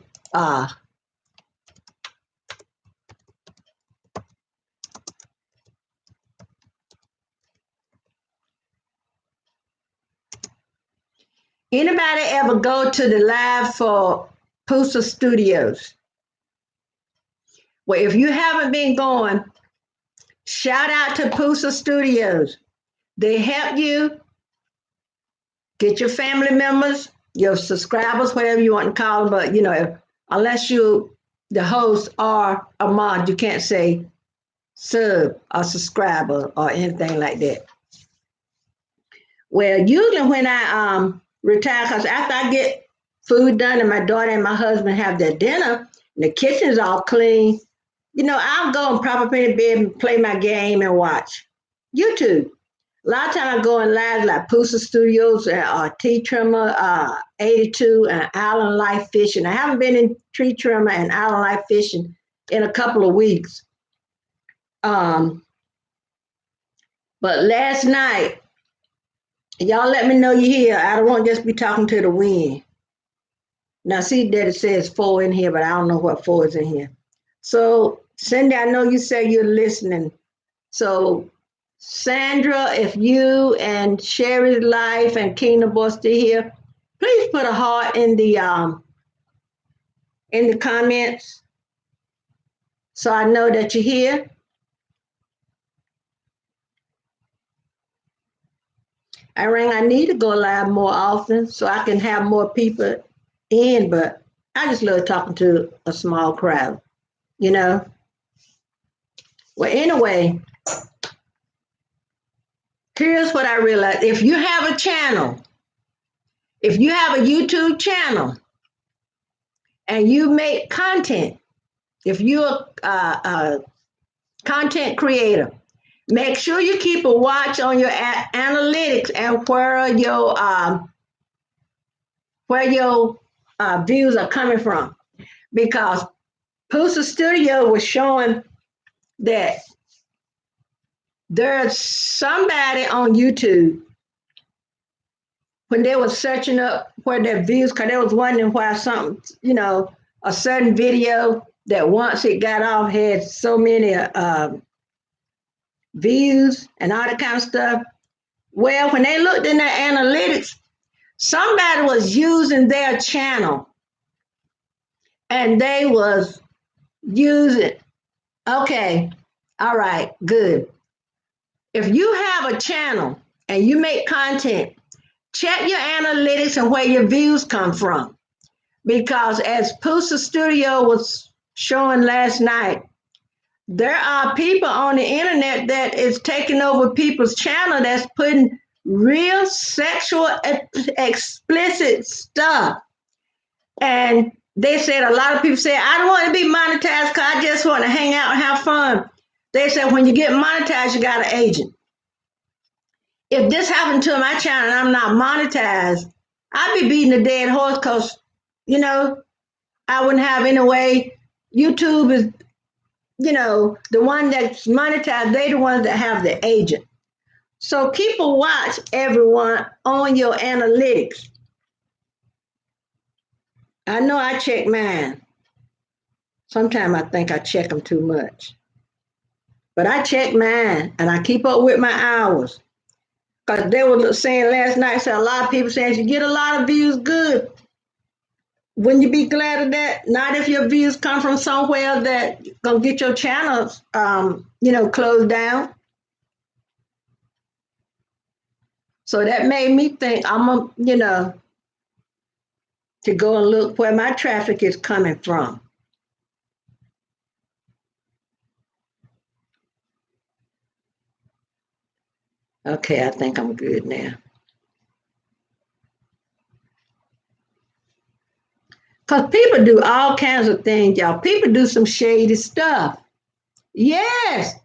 anybody ever go to the live for Pusa Studios? Well, if you haven't been going, shout out to Pusa Studios. They help you get your family members your subscribers, whatever you want to call them, but unless you the host or a mod, you can't say sub or subscriber or anything like that. Well, usually when I retire, because after I get food done and my daughter and my husband have their dinner, and the kitchen's all clean, I'll go and prop up in the bed and play my game and watch YouTube. A lot of times I go in live like Pusa Studios or T Trimmer 82 and Island Life Fishing. I haven't been in Tree Trimmer and Island Life Fishing in a couple of weeks. Um, but last night, y'all let me know you're here. I don't want to just be talking to the wind. Now, see that it says 4 in here, but I don't know what 4 is in here. So, Cindy, I know you say you're listening. So, Sandra, if you and Sherry's Life and Kingdom Boy still here, please put a heart in the comments so I know that you're here. I need to go live more often so I can have more people in, but I just love talking to a small crowd, you know. Well, anyway, here's what I realized. If you have a channel, if you have a YouTube channel and you make content, if you're a content creator, make sure you keep a watch on your analytics and where your views are coming from, because Pusa Studio was showing that there's somebody on YouTube when they were searching up where their views, because they was wondering why something, a certain video that once it got off had so many views and all that kind of stuff. Well, when they looked in their analytics, somebody was using their channel and they was using, okay, all right, good. If you have a channel and you make content, check your analytics and where your views come from. Because as Pusa Studio was showing last night, there are people on the internet that is taking over people's channel that's putting real sexual explicit stuff. And they said, a lot of people say, I don't want to be monetized because I just want to hang out and have fun. They said, when you get monetized, you got an agent. If this happened to my channel and I'm not monetized, I'd be beating a dead horse because, I wouldn't have any way. YouTube is, the one that's monetized, they the ones that have the agent. So keep a watch, everyone, on your analytics. I know I check mine. Sometimes I think I check them too much. But I check mine and I keep up with my hours. Because they were saying last night, so a lot of people saying, you get a lot of views, good. Wouldn't you be glad of that? Not if your views come from somewhere that gonna get your channels, closed down. So that made me think to go and look where my traffic is coming from. Okay, I think I'm good now. Because people do all kinds of things, y'all. People do some shady stuff. Yes.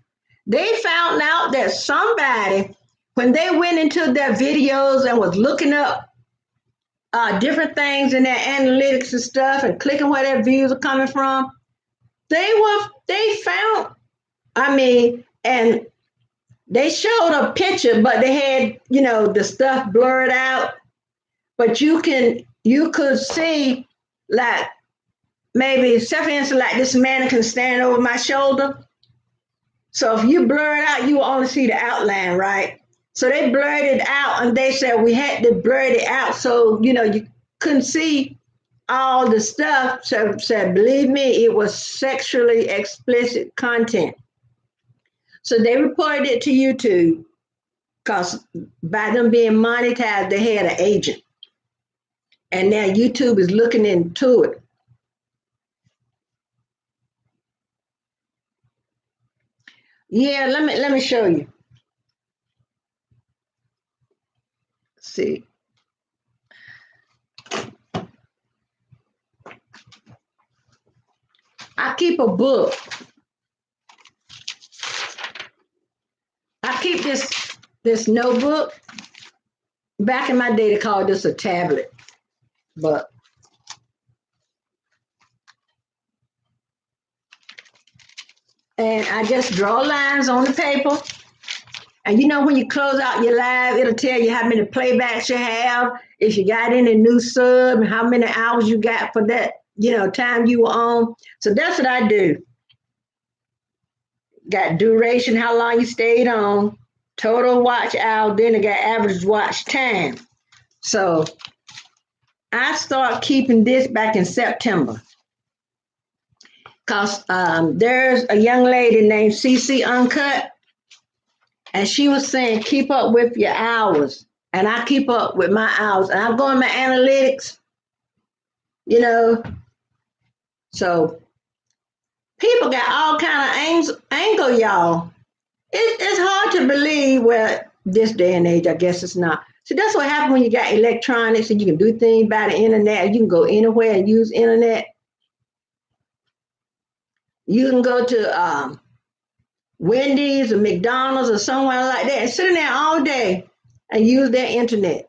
They found out that somebody, when they went into their videos and was looking up different things in their analytics and stuff and clicking where their views are coming from, they found, and they showed a picture, but they had, the stuff blurred out. But you could see, like, maybe, say for instance, like this mannequin standing over my shoulder. So if you blur it out, you will only see the outline, right? So they blurred it out, and they said we had to blur it out so, you couldn't see all the stuff. So said, believe me, it was sexually explicit content. So they reported it to YouTube because by them being monetized, they had an agent. And now YouTube is looking into it. Yeah, let me show you. See, I keep a book. I keep this notebook. Back in my day, they called this a tablet, but and I just draw lines on the paper. And you know, when you close out your live, it'll tell you how many playbacks you have, if you got any new sub, and how many hours you got for that, time you were on. So that's what I do. Got duration, how long you stayed on, total watch hour, then I got average watch time. So I start keeping this back in September. Because there's a young lady named CC Uncut, and she was saying, keep up with your hours. And I keep up with my hours. And I'm going my analytics, you know. So people got all kind of angle, y'all. It's hard to believe, well, this day and age, I guess it's not. So that's what happens when you got electronics and you can do things by the internet. You can go anywhere and use internet. You can go to Wendy's or McDonald's or somewhere like that and sit in there all day and use their internet.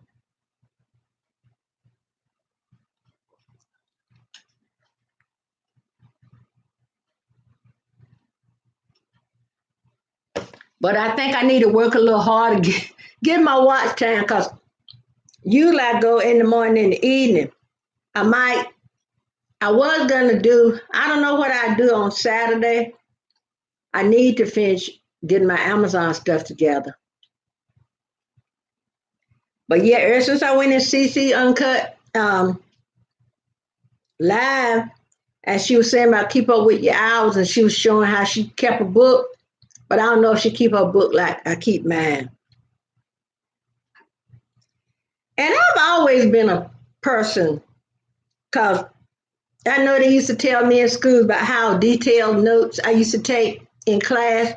But I think I need to work a little harder, get my watch time, because usually I go in the morning and the evening. I was going to do, I don't know what I do on Saturday. I need to finish getting my Amazon stuff together. But yeah, ever since I went in CC Uncut live, and she was saying about keep up with your hours, and she was showing how she kept a book, but I don't know if she keep her book like I keep mine. And I've always been a person, because I know they used to tell me in school about how detailed notes I used to take in class.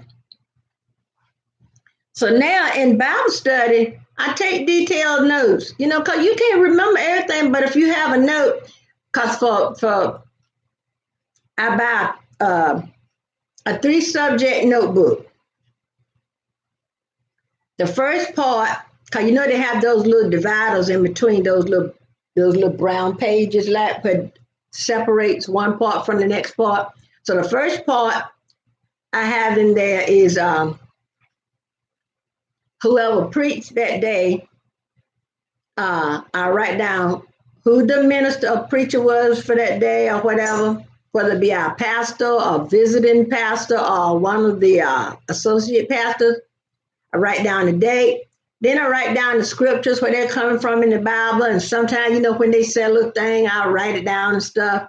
So now in Bible study, I take detailed notes, because you can't remember everything, but if you have a note, because for I buy a 3-subject notebook. The first part, because they have those little dividers in between those little brown pages that separates one part from the next part. So the first part I have in there is whoever preached that day. I write down who the minister or preacher was for that day or whatever, whether it be our pastor or visiting pastor or one of the associate pastors. I write down the date. Then I write down the scriptures where they're coming from in the Bible. And sometimes, when they say a little thing, I'll write it down and stuff.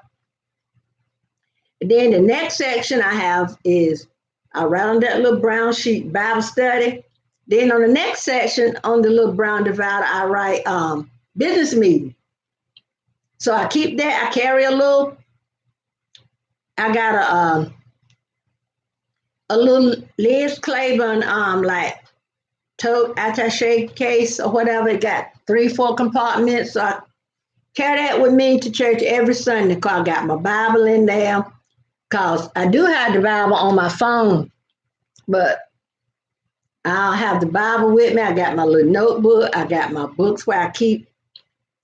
And then the next section I have is I write on that little brown sheet, Bible study. Then on the next section, on the little brown divider, I write business meeting. So I keep that. I carry I got a little Liz Claiborne like tote attaché case or whatever. It got 3-4 compartments. So I carry that with me to church every Sunday, because I got my Bible in there, because I do have the Bible on my phone, but I'll have the Bible with me. I got my little notebook. I got my books where I keep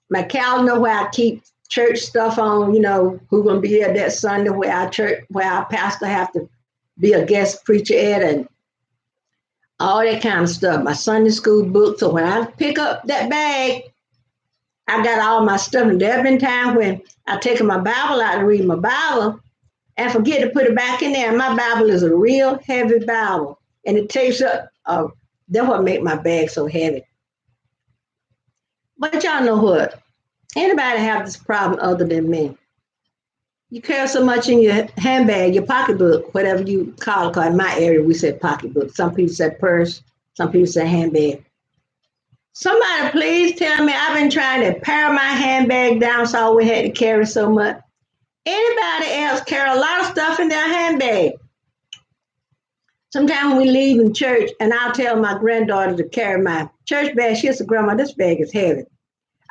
my calendar, where I keep church stuff on, who's going to be there that Sunday, where our pastor have to be a guest preacher at, and all that kind of stuff. My Sunday school book. So when I pick up that bag, I got all my stuff. And there have been times when I take my Bible out to read my Bible and forget to put it back in there. And my Bible is a real heavy Bible, and it takes up. That's what make my bag so heavy. But y'all know what? Anybody have this problem other than me? You carry so much in your handbag, your pocketbook, whatever you call it. Because in my area, we say pocketbook. Some people say purse. Some people say handbag. Somebody please tell me I've been trying to pare my handbag down so I wouldn't have to carry so much. Anybody else carry a lot of stuff in their handbag? Sometimes we leave in church and I'll tell my granddaughter to carry my church bag. She said, Grandma, this bag is heavy.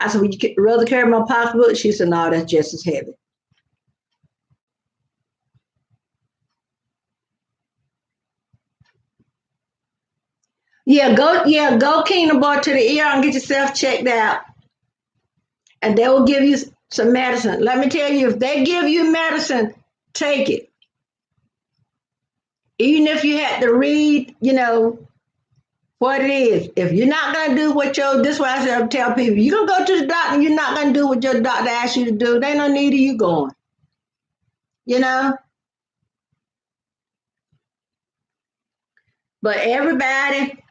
I said, would you rather carry my pocketbook? She said, no, that's just as heavy. Yeah, go Kingdom Boy to the ER and get yourself checked out. And they will give you some medicine. Let me tell you, if they give you medicine, take it. Even if you had to read, what it is. If you're not gonna do what this is why I tell people, you're gonna go to the doctor, you're not gonna do what your doctor asks you to do. There ain't no need of you going. You know? But everybody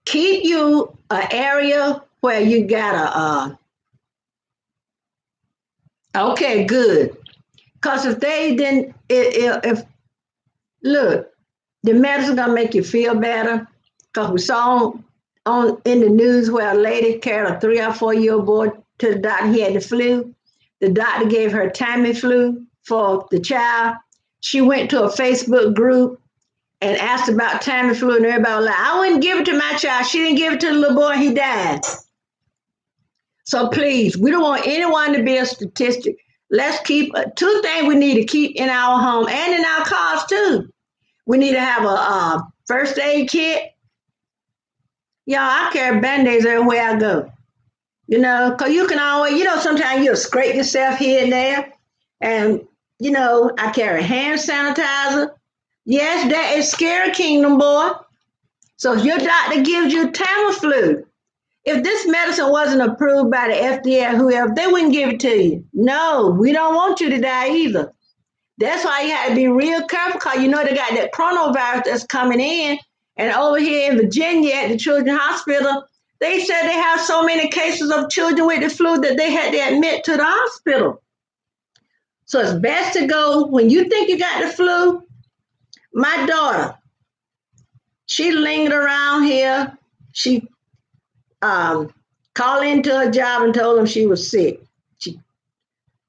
keep you an area where you got okay, good. Because if they didn't, if look, the medicine gonna make you feel better. Because we saw on in the news where a lady carried a 3 or 4 year old boy to the doctor. He had the flu. The doctor gave her Tamiflu for the child. She went to a Facebook group and asked about Tamiflu, and everybody was like, "I wouldn't give it to my child." She didn't give it to the little boy, and he died. So please, we don't want anyone to be a statistic. Let's keep two things we need to keep in our home and in our cars too. We need to have a first aid kit. Y'all, I carry band-aids everywhere I go. Because you can always, sometimes you'll scrape yourself here and there. And, I carry hand sanitizer. Yes, that is scary, Kingdom Boy. So if your doctor gives you Tamiflu, if this medicine wasn't approved by the FDA or whoever, they wouldn't give it to you. No, we don't want you to die either. That's why you have to be real careful because they got that coronavirus that's coming in. And over here in Virginia at the Children's Hospital, they said they have so many cases of children with the flu that they had to admit to the hospital. So it's best to go when you think you got the flu. My daughter, she lingered around here. She called into her job and told them she was sick.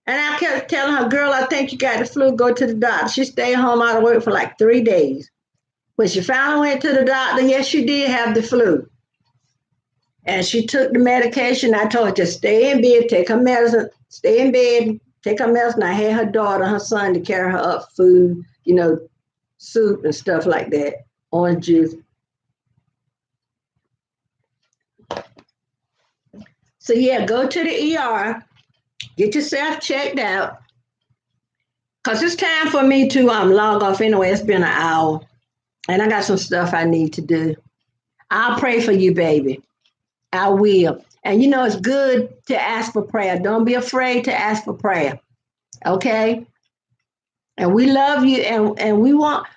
And I kept telling her, girl, I think you got the flu, go to the doctor. She stayed home out of work for like 3 days. When she finally went to the doctor, yes, she did have the flu. And she took the medication. I told her, just stay in bed, take her medicine, stay in bed, take her medicine. I had her daughter, her son to carry her up food, soup and stuff like that, orange juice. So yeah, go to the ER, get yourself checked out. Because it's time for me to log off anyway. It's been an hour. And I got some stuff I need to do. I'll pray for you, baby. I will. And it's good to ask for prayer. Don't be afraid to ask for prayer. Okay? And we love you and we want,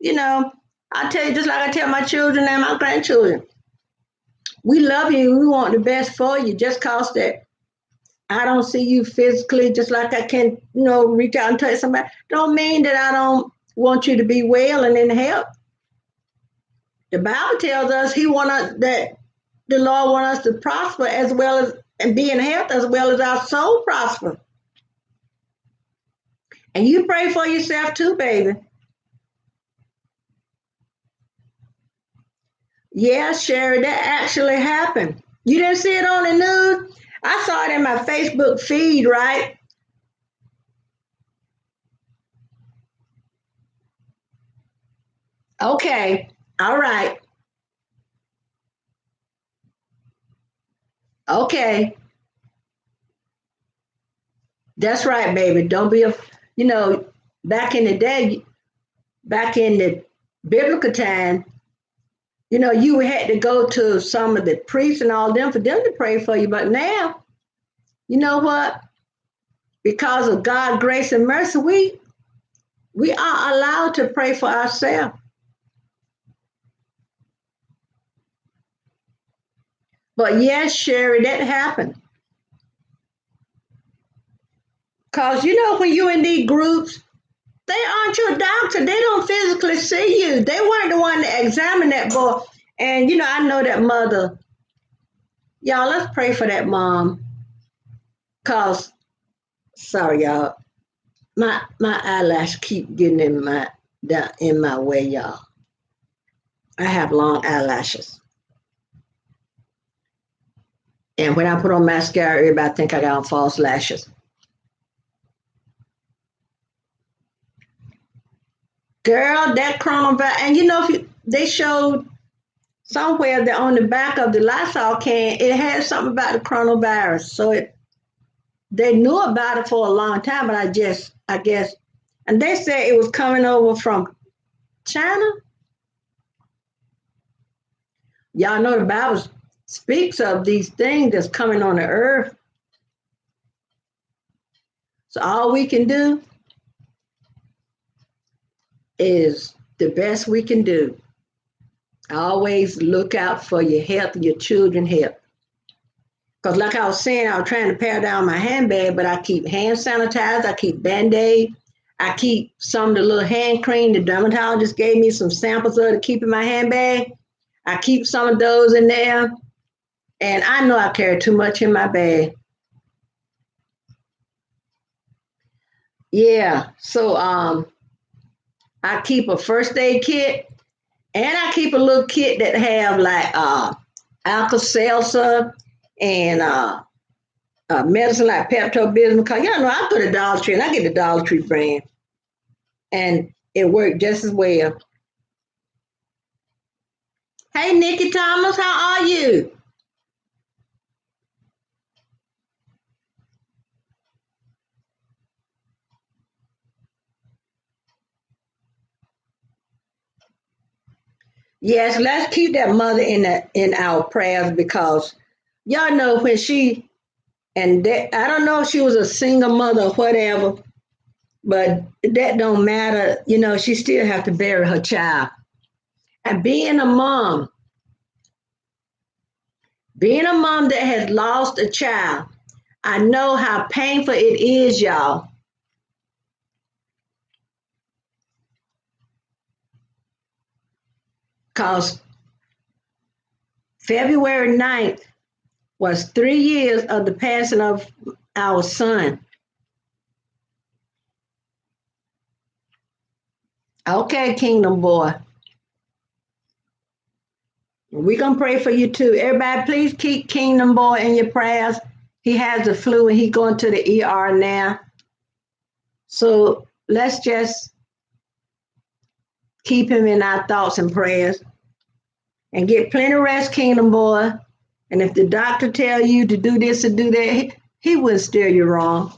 I tell you just like I tell my children and my grandchildren. We love you and we want the best for you. Just cause that I don't see you physically, just like I can, reach out and touch somebody, don't mean that I don't want you to be well and in health. The Bible tells us that the Lord wants us to prosper as well as and be in health as well as our soul prosper. And you pray for yourself too, baby. Yeah, Sherry, that actually happened. You didn't see it on the news? I saw it in my Facebook feed, right? Okay. All right. Okay. That's right, baby. Don't be you know, back in the day, back in the biblical time, you had to go to some of the priests and all them for them to pray for you. But now, you know what? Because of God's grace and mercy, we are allowed to pray for ourselves. But yes, Sherry, that happened. Because when you in these groups, they aren't your doctor. They don't physically see you. They weren't the one to examine that boy. And I know that mother Y'all, let's pray for that mom. Cause sorry, y'all, my eyelash keep getting in my way, y'all. I have long eyelashes, and when I put on mascara, everybody think I got on false lashes. Girl, that coronavirus, and you know, if they showed somewhere that on the back of the Lysol can, it had something about the coronavirus. So they knew about it for a long time, but I guess, and they said it was coming over from China. Y'all know the Bible speaks of these things that's coming on the earth. So all we can do is the best we can do. Always look out for your health, your children's health. Because like I was saying, I was trying to pare down my handbag, but I keep hand sanitizer, I keep Band-Aid, I keep some of the little hand cream the dermatologist gave me some samples of to keep in my handbag. I keep some of those in there. And I know I carry too much in my bag. Yeah. So I keep a first aid kit and I keep a little kit that have like Alka Seltzer and medicine like Pepto Bismol. Cause y'all know I go to Dollar Tree and I get the Dollar Tree brand, and it worked just as well. Hey, Nikki Thomas, how are you? Yes, let's keep that mother in our prayers because y'all know when she and that, I don't know if she was a single mother or whatever, but that don't matter. You know, she still have to bury her child. And being a mom that has lost a child, I know how painful it is, y'all. Because February 9th was 3 years of the passing of our son. Okay, Kingdom Boy. We're going to pray for you too. Everybody, please keep Kingdom Boy in your prayers. He has the flu and he's going to the ER now. So let's just keep him in our thoughts and prayers and get plenty of rest, Kingdom Boy. And if the doctor tell you to do this or do that, he wouldn't steer you wrong.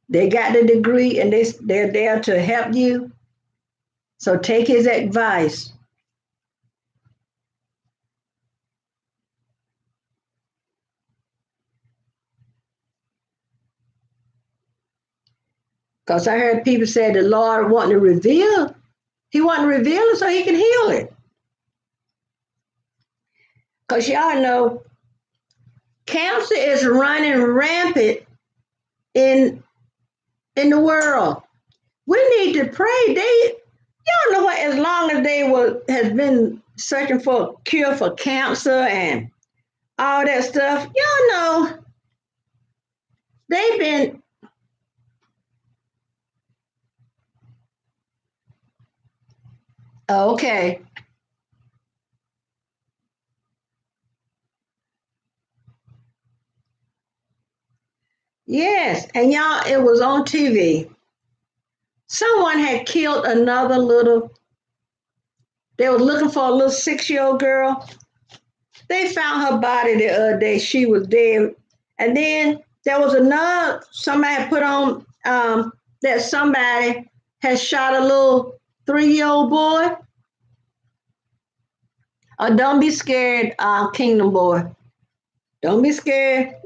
They got the degree and they're there to help you. So take his advice. Because I heard people say the Lord wanting to reveal, he wanting to reveal it so he can heal it. Because y'all know cancer is running rampant in the world. We need to pray. Y'all know what? As long as they has been searching for a cure for cancer and all that stuff, y'all know they've been okay. Yes, and y'all, it was on TV. Someone had killed another little. They were looking for a little 6-year old girl. They found her body the other day. She was dead. And then there was another, somebody had put on that somebody had shot a little 3-year old boy. Don't be scared, Kingdom Boy. Don't be scared.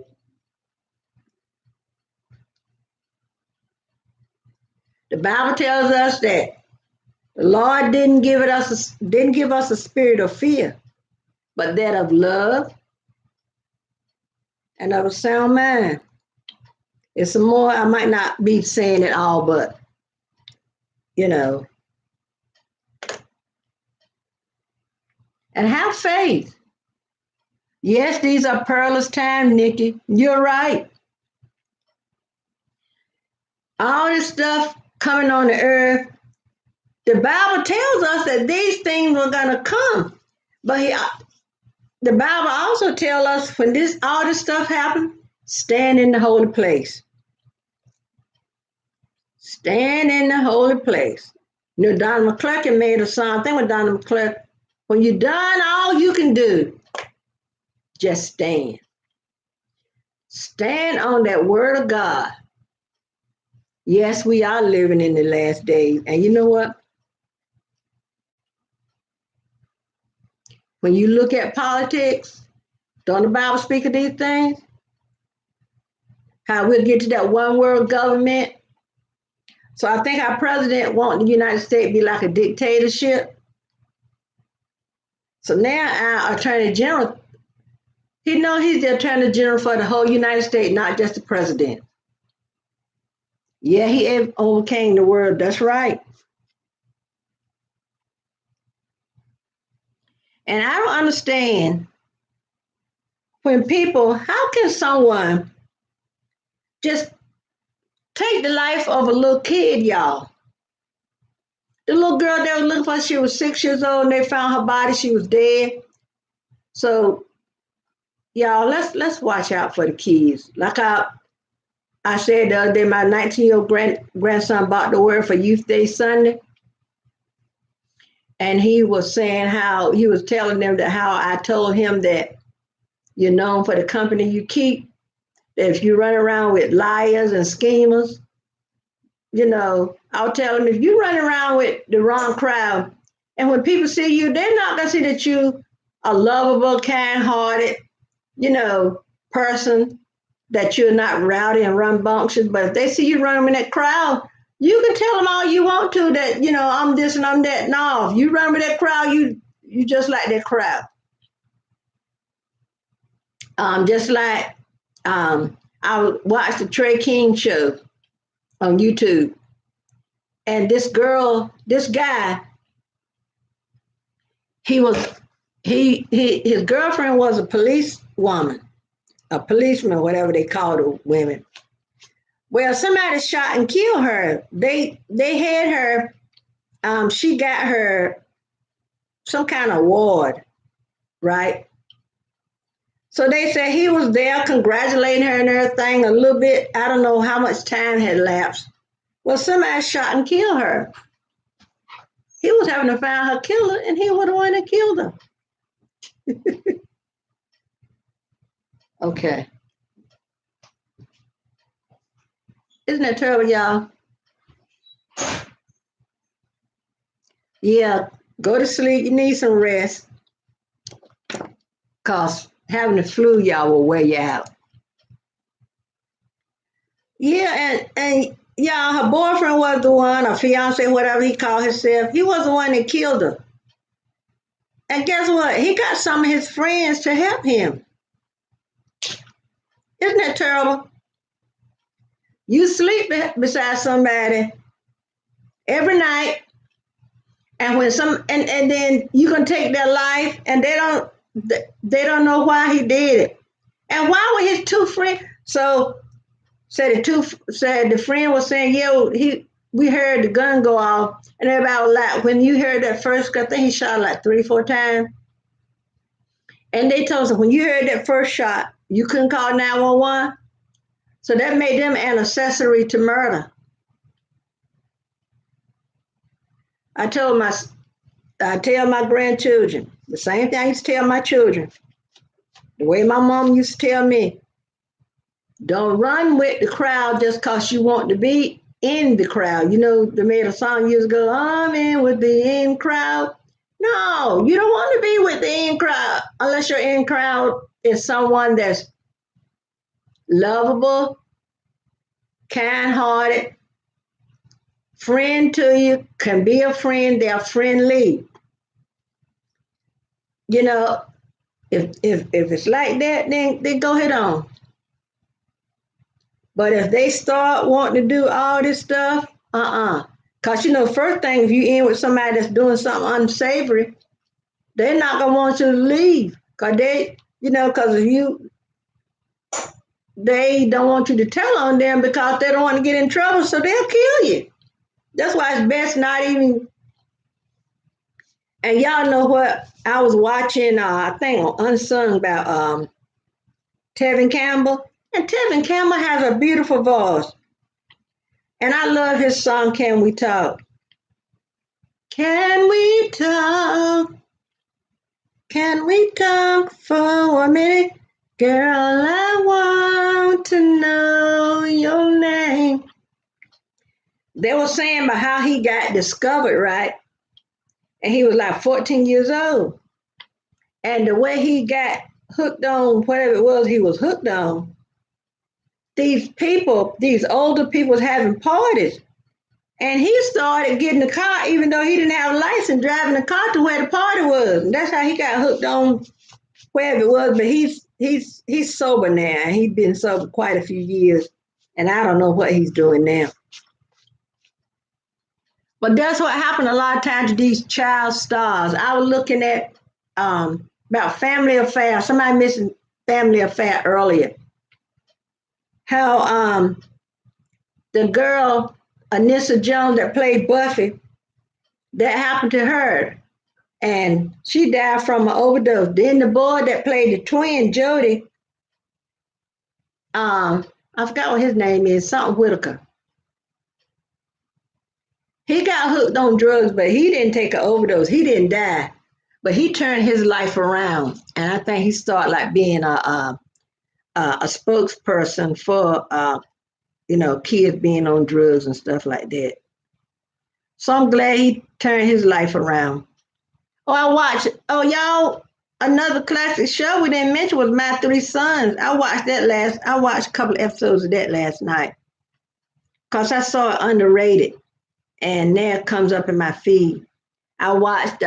The Bible tells us that the Lord didn't give us a spirit of fear, but that of love and of a sound mind. It's some more. I might not be saying it all, but you know, and have faith. Yes, these are perilous times, Nikki. You're right. All this stuff coming on the earth, the Bible tells us that these things were going to come. But the Bible also tells us when all this stuff happened, stand in the holy place. Stand in the holy place. You know, Donald McClurkin made a song. I think with Donald McClurkin, when you've done all you can do, just stand. Stand on that word of God. Yes, we are living in the last days. And you know what? When you look at politics, don't the Bible speak of these things? How we'll get to that one world government. So I think our president wants the United States to be like a dictatorship. So now our attorney general, he knows he's the attorney general for the whole United States, not just the president. Yeah, he overcame the world. That's right. And I don't understand when people, how can someone just take the life of a little kid, y'all? The little girl that was looking for, she was 6 years old and they found her body, she was dead. So y'all, let's watch out for the kids. Like I said the other day, my 19-year-old grandson bought the word for Youth Day Sunday. And he was saying how he was telling them that how I told him that you're known for the company you keep. That if you run around with liars and schemers, I'll tell them if you run around with the wrong crowd, and when people see you, they're not gonna see that you a lovable, kind-hearted, person, that you're not rowdy and rambunctious. But if they see you running in that crowd, you can tell them all you want to that, I'm this and I'm that. No, if you run with that crowd, you just like that crowd. Just like I watched the Trey King show on YouTube, and this guy, he was his girlfriend was a police woman, a policeman, whatever they call the women. Well, somebody shot and killed her. They had her. She got her some kind of award, right? So they said he was there congratulating her and everything. A little bit, I don't know how much time had lapsed. Well, somebody shot and killed her. He was having to find her killer, and he was the one that killed her. Okay. Isn't that terrible, y'all? Yeah, go to sleep. You need some rest. Because having the flu, y'all, will wear you out. Yeah, and yeah, her boyfriend was the one, or fiance, whatever he called himself. He was the one that killed her. And guess what? He got some of his friends to help him. Isn't that terrible? You sleep beside somebody every night, and when and then you can take their life, and they don't know why he did it, and why were his two friends? So said the friend was saying, yeah, we heard the gun go off, and everybody was like, when you heard that first, I think he shot like 3 4 times, and they told us when you heard that first shot, you couldn't call 911. So that made them an accessory to murder. I tell my grandchildren the same thing I used to tell my children. The way my mom used to tell me, don't run with the crowd just because you want to be in the crowd. They made a song years ago, I'm in with the in crowd. No, you don't want to be with the in crowd unless your in crowd is someone that's lovable, kind-hearted, friend to you, can be a friend, they're friendly. You know, if it's like that, then go ahead on. But if they start wanting to do all this stuff, Cause first thing, if you in with somebody that's doing something unsavory, they're not gonna want you to leave. Cause because they don't want you to tell on them because they don't want to get in trouble, so they'll kill you. That's why it's best not even. And y'all know what? I was watching, I think on Unsung about Tevin Campbell. And Tevin Campbell has a beautiful voice. And I love his song, Can We Talk? Can we talk? Can we talk for a minute? Girl, I want to know your name. They were saying about how he got discovered, right? And he was like 14 years old. And the way he got hooked on whatever it was he was hooked on, these older people was having parties. And he started getting the car, even though he didn't have a license, driving the car to where the party was. And that's how he got hooked on wherever it was. But he's sober now. He's been sober quite a few years. And I don't know what he's doing now. But that's what happened a lot of times to these child stars. I was looking at about Family Affair. Somebody mentioned Family Affair earlier. How the girl Anissa Jones that played Buffy, that happened to her, and she died from an overdose. Then the boy that played the twin Jody, I forgot what his name is, something Whitaker. He got hooked on drugs, but he didn't take an overdose. He didn't die, but he turned his life around, and I think he started like being a spokesperson for kids being on drugs and stuff like that. So I'm glad he turned his life around. Oh, I watched. Oh, y'all, another classic show we didn't mention was My Three Sons. I watched a couple of episodes of that last night because I saw it underrated, and there it comes up in my feed. I watched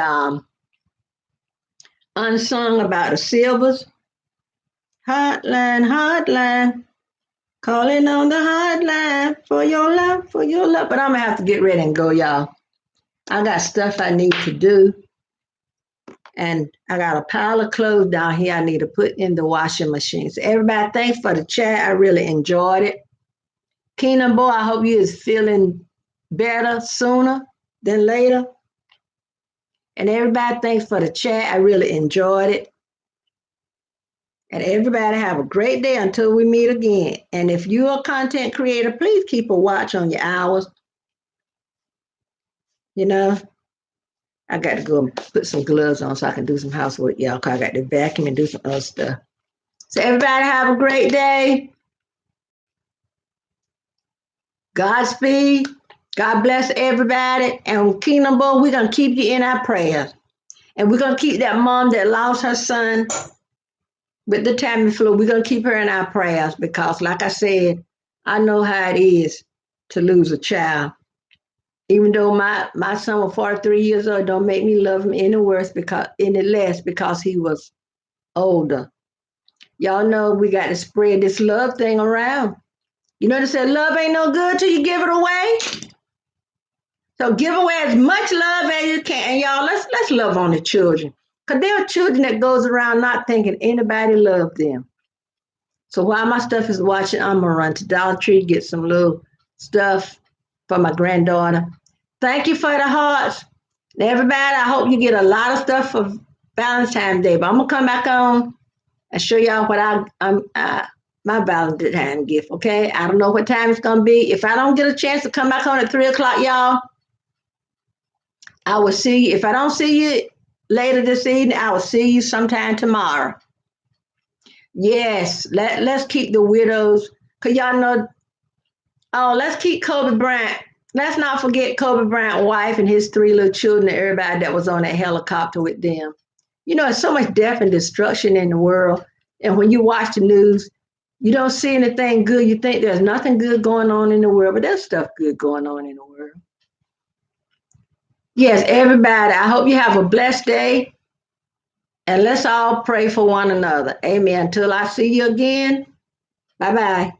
Unsung about the Silvers. Hotline, hotline, calling on the hotline for your love, for your love. But I'm gonna have to get ready and go, y'all. I got stuff I need to do. And I got a pile of clothes down here I need to put in the washing machine. So everybody, thanks for the chat. I really enjoyed it. Keenan Boy, I hope you is feeling better sooner than later. And everybody, thanks for the chat. I really enjoyed it. And everybody have a great day until we meet again. And if you're a content creator, please keep a watch on your hours. I got to go and put some gloves on so I can do some housework, y'all, because I got to vacuum and do some other stuff. So everybody have a great day. Godspeed. God bless everybody. And Kingdom Boy, we're going to keep you in our prayers. And we're going to keep that mom that lost her son with the Tamiflu, we're going to keep her in our prayers because, like I said, I know how it is to lose a child. Even though my son was 43 years old, don't make me love him any less because he was older. Y'all know we got to spread this love thing around. They said love ain't no good till you give it away. So give away as much love as you can. And y'all, let's love on the children. Because there are children that goes around not thinking anybody loves them. So while my stuff is watching, I'm going to run to Dollar Tree, get some little stuff for my granddaughter. Thank you for the hearts. And everybody, I hope you get a lot of stuff for Valentine's Day. But I'm going to come back on and show y'all what my Valentine's gift, okay? I don't know what time it's going to be. If I don't get a chance to come back on at 3 o'clock, y'all, I will see you. If I don't see you later this evening, I will see you sometime tomorrow. Yes, let's keep the widows, because y'all know, let's keep Kobe Bryant. Let's not forget Kobe Bryant's wife and his 3 little children and everybody that was on that helicopter with them. There's so much death and destruction in the world. And when you watch the news, you don't see anything good. You think there's nothing good going on in the world, but there's stuff good going on in the world. Yes, everybody, I hope you have a blessed day. And let's all pray for one another. Amen. Until I see you again, bye-bye.